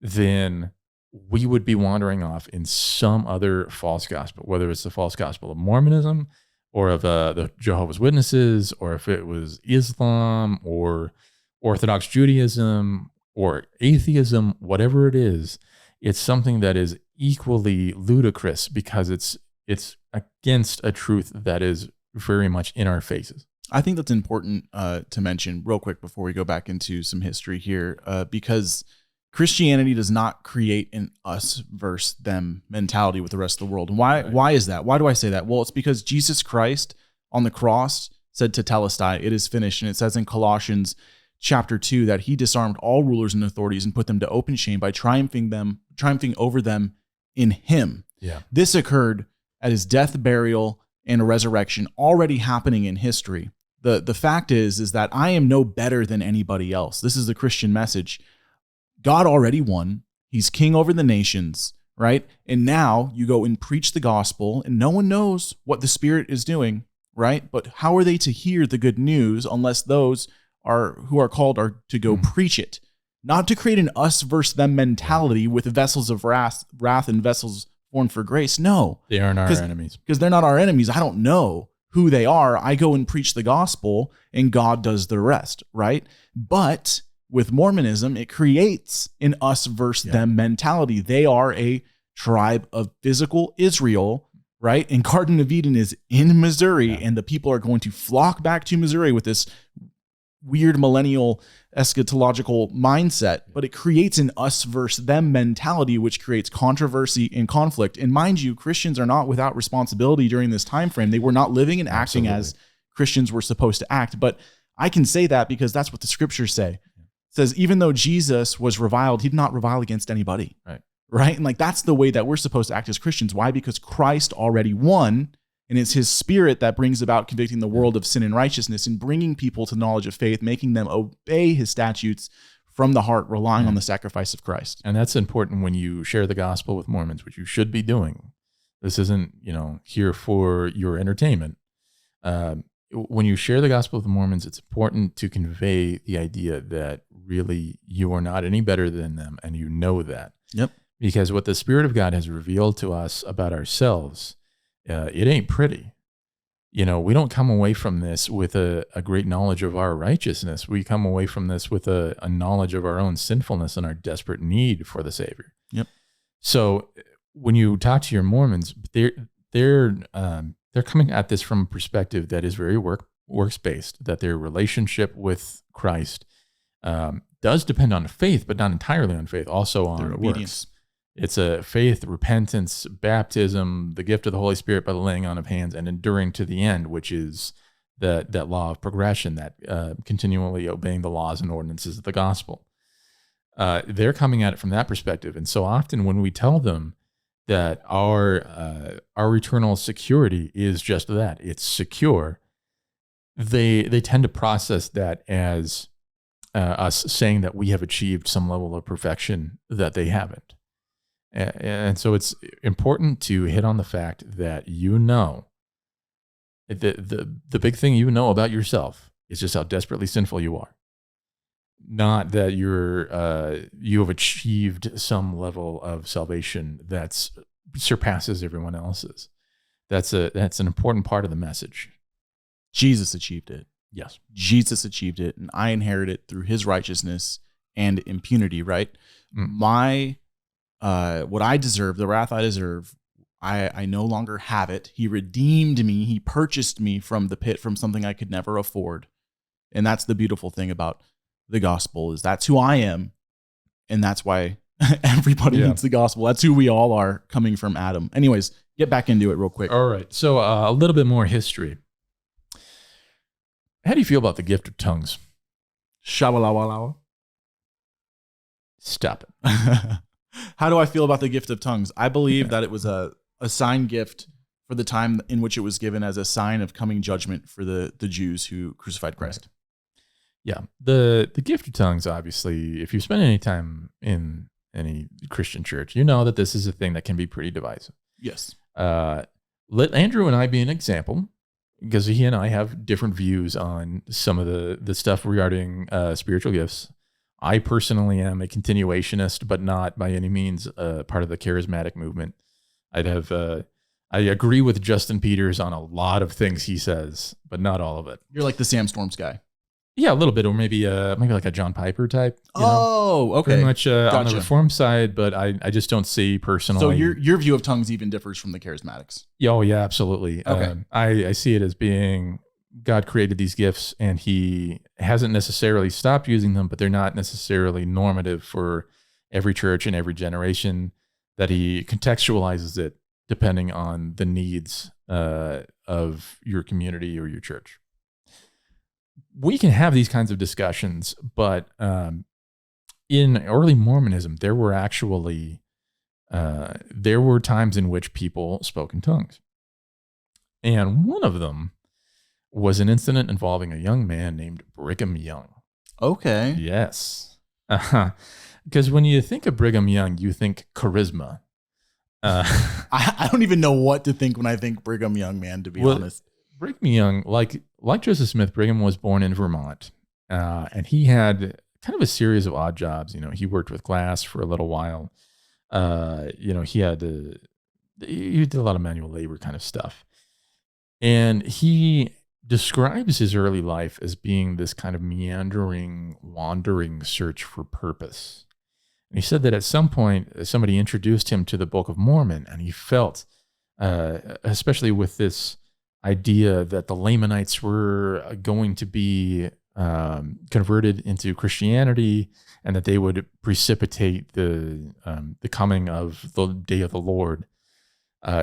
then we would be wandering off in some other false gospel, whether it's the false gospel of Mormonism or of the Jehovah's Witnesses, or if it was Islam or Orthodox Judaism or atheism, whatever it is, it's something that is equally ludicrous because it's against a truth that is very much in our faces. I think that's important to mention real quick before we go back into some history here, because Christianity does not create an us versus them mentality with the rest of the world. And why is that? Why do I say that? Well, it's because Jesus Christ on the cross said tetelestai, it is finished. And it says in Colossians chapter 2 that he disarmed all rulers and authorities and put them to open shame by triumphing over them in him. Yeah. This occurred at his death, burial, and a resurrection, already happening in history. The fact is that I am no better than anybody else. This is the Christian message. God already won. He's king over the nations, right? And now you go and preach the gospel, and no one knows what the Spirit is doing, right? But how are they to hear the good news unless those who are called are to go preach it? Not to create an us versus them mentality with vessels of wrath and vessels formed for grace. No. They aren't our enemies. Because they're not our enemies. I don't know who they are. I go and preach the gospel, and God does the rest, right? But with Mormonism, it creates an us versus them mentality. They are a tribe of physical Israel, right? And Garden of Eden is in Missouri, and the people are going to flock back to Missouri with this weird millennial eschatological mindset, but it creates an us versus them mentality, which creates controversy and conflict. And mind you, Christians are not without responsibility during this time frame. They were not living and acting as Christians were supposed to act. But I can say that because that's what the scriptures say. It says, even though Jesus was reviled, he did not revile against anybody. Right? And like, that's the way that we're supposed to act as Christians. Why? Because Christ already won. And it's his Spirit that brings about convicting the world of sin and righteousness and bringing people to knowledge of faith, making them obey his statutes from the heart, relying on the sacrifice of Christ. And that's important when you share the gospel with Mormons, which you should be doing. This isn't, here for your entertainment. When you share the gospel with the Mormons, it's important to convey the idea that really you are not any better than them, and you know that. Yep. Because what the Spirit of God has revealed to us about ourselves, it ain't pretty. We don't come away from this with a great knowledge of our righteousness. We come away from this with a knowledge of our own sinfulness and our desperate need for the Savior. Yep. So when you talk to your Mormons, they're coming at this from a perspective that is very works based. That their relationship with Christ does depend on faith, but not entirely on faith. Also on their obedience. Works. It's a faith, repentance, baptism, the gift of the Holy Spirit by the laying on of hands, and enduring to the end, which is that law of progression, that continually obeying the laws and ordinances of the gospel. They're coming at it from that perspective. And so often when we tell them that our eternal security is just that, it's secure, they tend to process that as us saying that we have achieved some level of perfection that they haven't. And so it's important to hit on the fact that the big thing about yourself is just how desperately sinful you are. Not that you have achieved some level of salvation that surpasses everyone else's. That's an important part of the message. Jesus achieved it. Yes. Jesus achieved it, and I inherit it through his righteousness and impunity, right? What I deserve, the wrath I deserve, I no longer have it. He redeemed me. He purchased me from the pit, from something I could never afford. And that's the beautiful thing about the gospel, is that's who I am. And that's why everybody needs the gospel. That's who we all are, coming from Adam. Anyways, get back into it real quick. All right. So a little bit more history. How do you feel about the gift of tongues? Shabalawalawa. Stop it. How do I feel about the gift of tongues? I believe that it was a sign gift for the time in which it was given as a sign of coming judgment for the Jews who crucified Christ. Yeah. The gift of tongues, obviously, if you spend any time in any Christian church, you know that this is a thing that can be pretty divisive. Yes. Let Andrew and I be an example, because he and I have different views on some of the stuff regarding spiritual gifts. I personally am a continuationist, but not by any means part of the charismatic movement. I agree with Justin Peters on a lot of things he says, but not all of it. You're like the Sam Storms guy. Yeah, a little bit, or maybe like a John Piper type. Okay. Pretty much on the Reformed side, but I just don't see personally. So your view of tongues even differs from the charismatics. Oh yeah, absolutely. Okay. I see it as being God created these gifts, and he hasn't necessarily stopped using them, but they're not necessarily normative for every church and every generation, that he contextualizes it depending on the needs of your community or your church. we can have these kinds of discussions, but in early Mormonism, there were times in which people spoke in tongues. And one of them was an incident involving a young man named Brigham Young. Okay. Yes. Because when you think of Brigham Young, you think charisma. I don't even know what to think when I think Brigham Young, man, to be honest. Brigham Young, like Joseph Smith, Brigham was born in Vermont, and he had kind of a series of odd jobs. He worked with glass for a little while. He did a lot of manual labor kind of stuff. And he describes his early life as being this kind of meandering, wandering search for purpose. And he said that at some point, somebody introduced him to the Book of Mormon, and he felt, especially with this idea that the Lamanites were going to be converted into Christianity, and that they would precipitate the coming of the day of the Lord.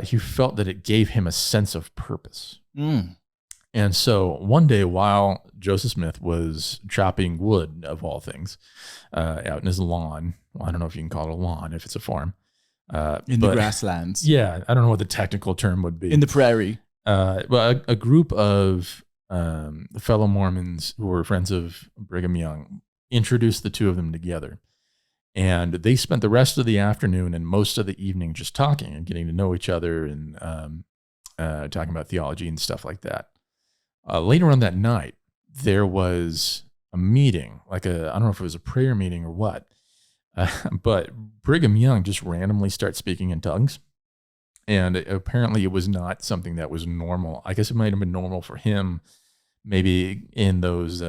He felt that it gave him a sense of purpose. And so one day, while Joseph Smith was chopping wood, of all things, out in his lawn, well, I don't know if you can call it a lawn if it's a farm. In the grasslands. Yeah, I don't know what the technical term would be. In the prairie. But a group of fellow Mormons who were friends of Brigham Young introduced the two of them together. And they spent the rest of the afternoon and most of the evening just talking and getting to know each other and talking about theology and stuff like that. Later on that night, there was a meeting, I don't know if it was a prayer meeting or what, but Brigham Young just randomly starts speaking in tongues. And apparently it was not something that was normal. I guess it might have been normal for him, maybe in those,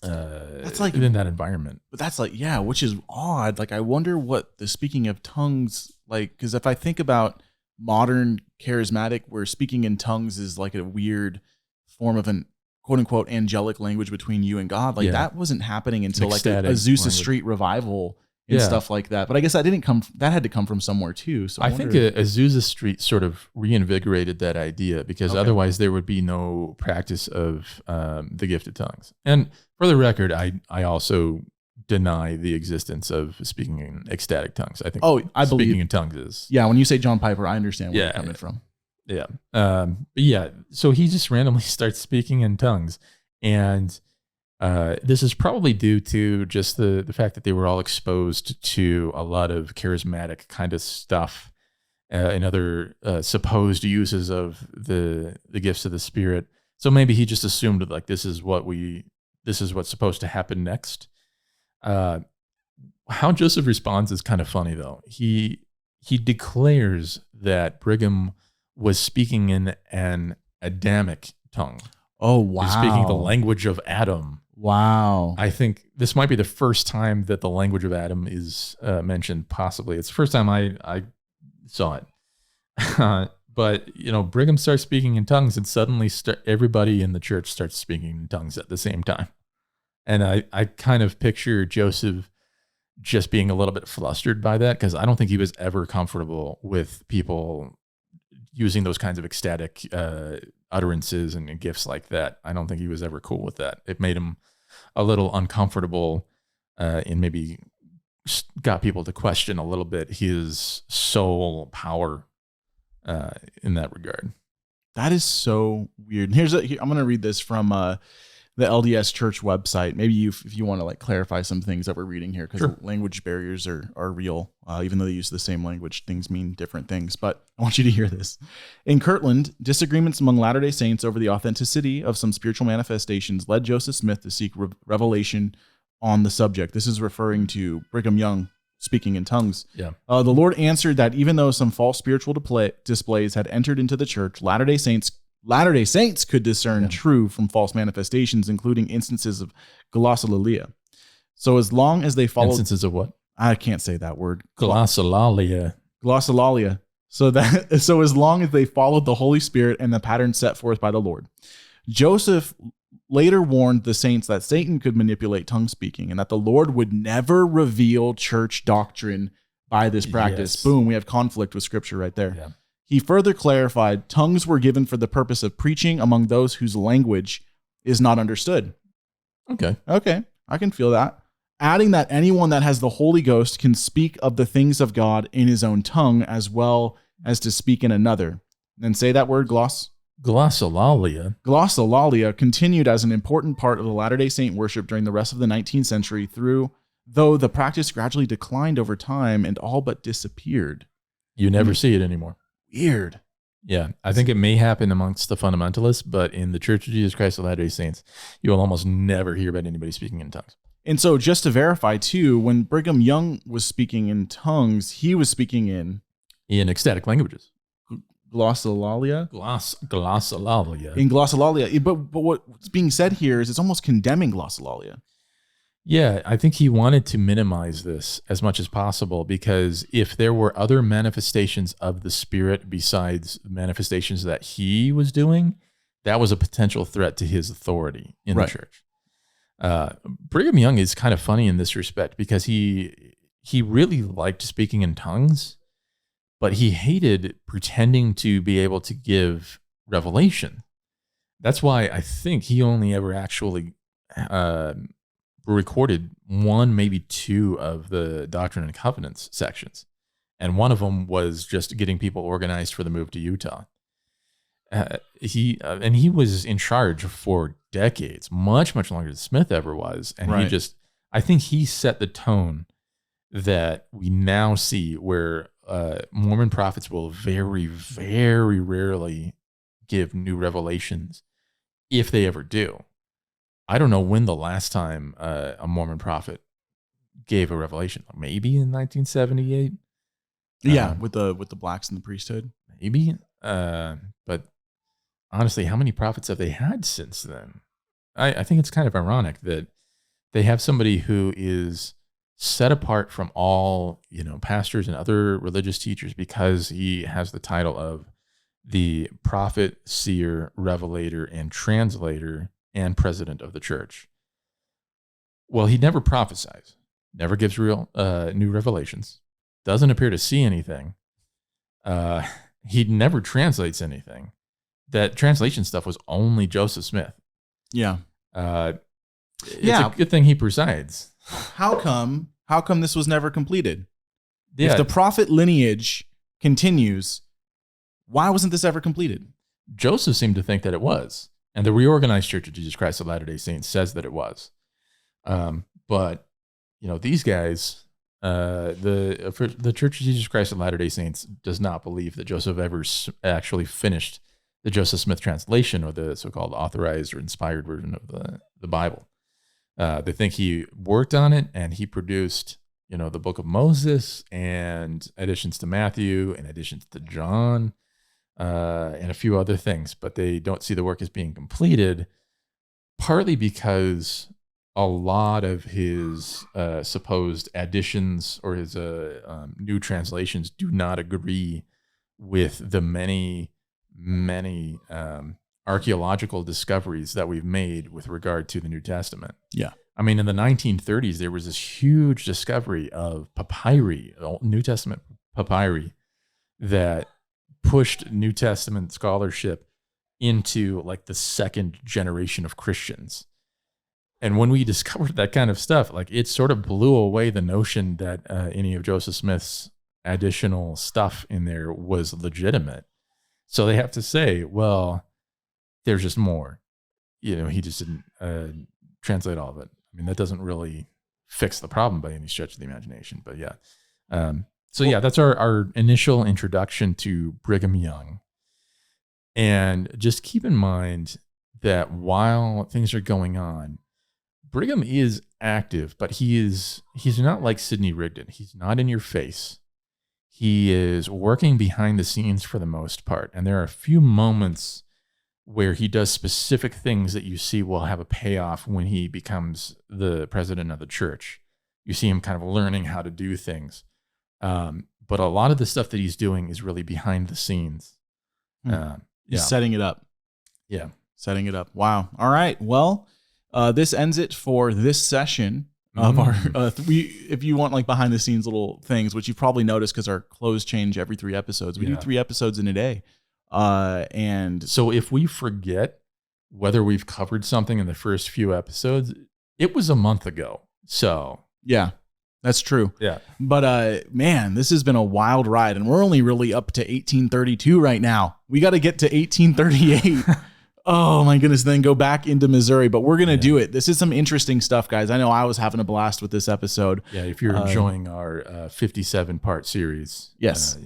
that's like in that environment. But that's which is odd. I wonder what the speaking of tongues, because if I think about modern charismatic, where speaking in tongues is like a weird form of an quote unquote angelic language between you and God, that wasn't happening until a Azusa Street revival and stuff like that. But I guess that had to come from somewhere too. So I think Azusa Street sort of reinvigorated that idea, because otherwise there would be no practice of the gift of tongues. And for the record, I also deny the existence of speaking in ecstatic tongues. I think speaking in tongues is... Yeah, when you say John Piper, I understand where you're coming from. Yeah. So he just randomly starts speaking in tongues. And this is probably due to just the fact that they were all exposed to a lot of charismatic kind of stuff and other supposed uses of the gifts of the Spirit. So maybe he just assumed this is what's supposed to happen next. How Joseph responds is kind of funny though. He declares that Brigham was speaking in an Adamic tongue. Oh, wow. He's speaking the language of Adam. Wow. I think this might be the first time that the language of Adam is mentioned, possibly. It's the first time I saw it. But, Brigham starts speaking in tongues, and suddenly everybody in the church starts speaking in tongues at the same time. And I kind of picture Joseph just being a little bit flustered by that, because I don't think he was ever comfortable with people using those kinds of ecstatic utterances and gifts like that. I don't think he was ever cool with that. It made him a little uncomfortable and maybe got people to question a little bit his soul power in that regard. That is so weird. I'm going to read this from the LDS Church website. Maybe if you want to clarify some things that we're reading here, because language barriers are real. Even though they use the same language, things mean different things. But I want you to hear this. In Kirtland, disagreements among Latter-day Saints over the authenticity of some spiritual manifestations led Joseph Smith to seek revelation on the subject. This is referring to Brigham Young speaking in tongues. Yeah. The Lord answered that even though some false spiritual displays had entered into the church, Latter-day Saints could discern true from false manifestations, including instances of glossolalia. So as long as they followed... Instances of what? I can't say that word. Glossolalia. Glossolalia. So as long as they followed the Holy Spirit and the pattern set forth by the Lord. Joseph later warned the saints that Satan could manipulate tongue speaking and that the Lord would never reveal church doctrine by this practice. Yes. Boom, we have conflict with Scripture right there. Yeah. He further clarified tongues were given for the purpose of preaching among those whose language is not understood. Okay. I can feel that. Adding that anyone that has the Holy Ghost can speak of the things of God in his own tongue as well as to speak in another. Then say that word, Glossolalia. Glossolalia continued as an important part of the Latter-day Saint worship during the rest of the 19th century, though the practice gradually declined over time and all but disappeared. You never see it anymore. Weird. Yeah, I think it may happen amongst the fundamentalists, but in the Church of Jesus Christ of Latter-day Saints, you will almost never hear about anybody speaking in tongues. And so just to verify too, when Brigham Young was speaking in tongues, he was speaking in ecstatic languages. Glossolalia? Glossolalia. In glossolalia. But what's being said here is it's almost condemning glossolalia. Yeah, I think he wanted to minimize this as much as possible, because if there were other manifestations of the Spirit besides manifestations that he was doing, that was a potential threat to his authority in the church. Brigham Young is kind of funny in this respect, because he really liked speaking in tongues, but he hated pretending to be able to give revelation. That's why I think he only ever actually recorded one, maybe two of the Doctrine and Covenants sections. And one of them was just getting people organized for the move to Utah. He was in charge for decades, much, much longer than Smith ever was. And I think he set the tone that we now see, where Mormon prophets will very, very rarely give new revelations, if they ever do. I don't know when the last time a Mormon prophet gave a revelation. Maybe in 1978. Yeah, with the blacks in the priesthood. Maybe. But honestly, how many prophets have they had since then? I think it's kind of ironic that they have somebody who is set apart from all, pastors and other religious teachers, because he has the title of the prophet, seer, revelator, and translator, and president of the church. Well, he never prophesies, never gives real new revelations, doesn't appear to see anything. He never translates anything. That translation stuff was only Joseph Smith. Yeah. It's a good thing he presides. How come this was never completed? Yeah. If the prophet lineage continues, why wasn't this ever completed? Joseph seemed to think that it was. And the Reorganized Church of Jesus Christ of Latter-day Saints says that it was. But, these guys, the Church of Jesus Christ of Latter-day Saints does not believe that Joseph ever actually finished the Joseph Smith translation, or the so-called authorized or inspired version of the Bible. They think he worked on it, and he produced, the book of Moses and additions to Matthew and additions to John, and a few other things, but they don't see the work as being completed, partly because a lot of his supposed additions or his new translations do not agree with the many archaeological discoveries that we've made with regard to the New Testament. Yeah. I mean, in the 1930s, there was this huge discovery of papyri, New Testament papyri, that pushed New Testament scholarship into like the second generation of Christians. And when we discovered that kind of stuff, it sort of blew away the notion that any of Joseph Smith's additional stuff in there was legitimate. So they have to say, well, there's just more. He just didn't translate all of it. I mean, that doesn't really fix the problem by any stretch of the imagination. But yeah. That's our initial introduction to Brigham Young. And just keep in mind that while things are going on, Brigham is active, but he's not like Sidney Rigdon. He's not in your face. He is working behind the scenes for the most part. And there are a few moments where he does specific things that you see will have a payoff when he becomes the president of the church. You see him kind of learning how to do things. But a lot of the stuff that he's doing is really behind the scenes. He's setting it up. Yeah. Setting it up. Wow. All right. Well, this ends it for this session of our, if you want behind the scenes little things, which you've probably noticed because our clothes change every 3 episodes. We do 3 episodes in a day. And so if we forget whether we've covered something in the first few episodes, it was a month ago. So yeah, that's true. yeah. But man, this has been a wild ride, and we're only really up to 1832 right now. We got to get to 1838. Oh my goodness, then go back into Missouri, but we're going to do it. This is some interesting stuff, guys. I know I was having a blast with this episode. Yeah, if you're enjoying our 57-part series. Yes.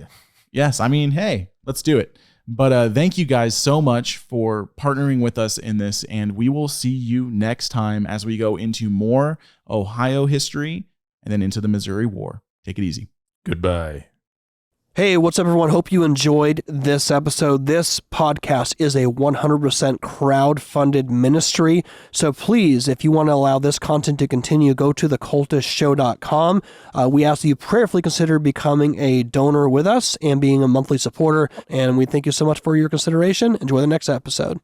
Yes, I mean, hey, let's do it. But thank you guys so much for partnering with us in this, and we will see you next time as we go into more Ohio history and then into the Missouri War. Take it easy. Goodbye. Hey, what's up, everyone? Hope you enjoyed this episode. This podcast is a 100% crowd-funded ministry. So please, if you want to allow this content to continue, go to thecultishtshow.com. We ask that you prayerfully consider becoming a donor with us and being a monthly supporter. And we thank you so much for your consideration. Enjoy the next episode.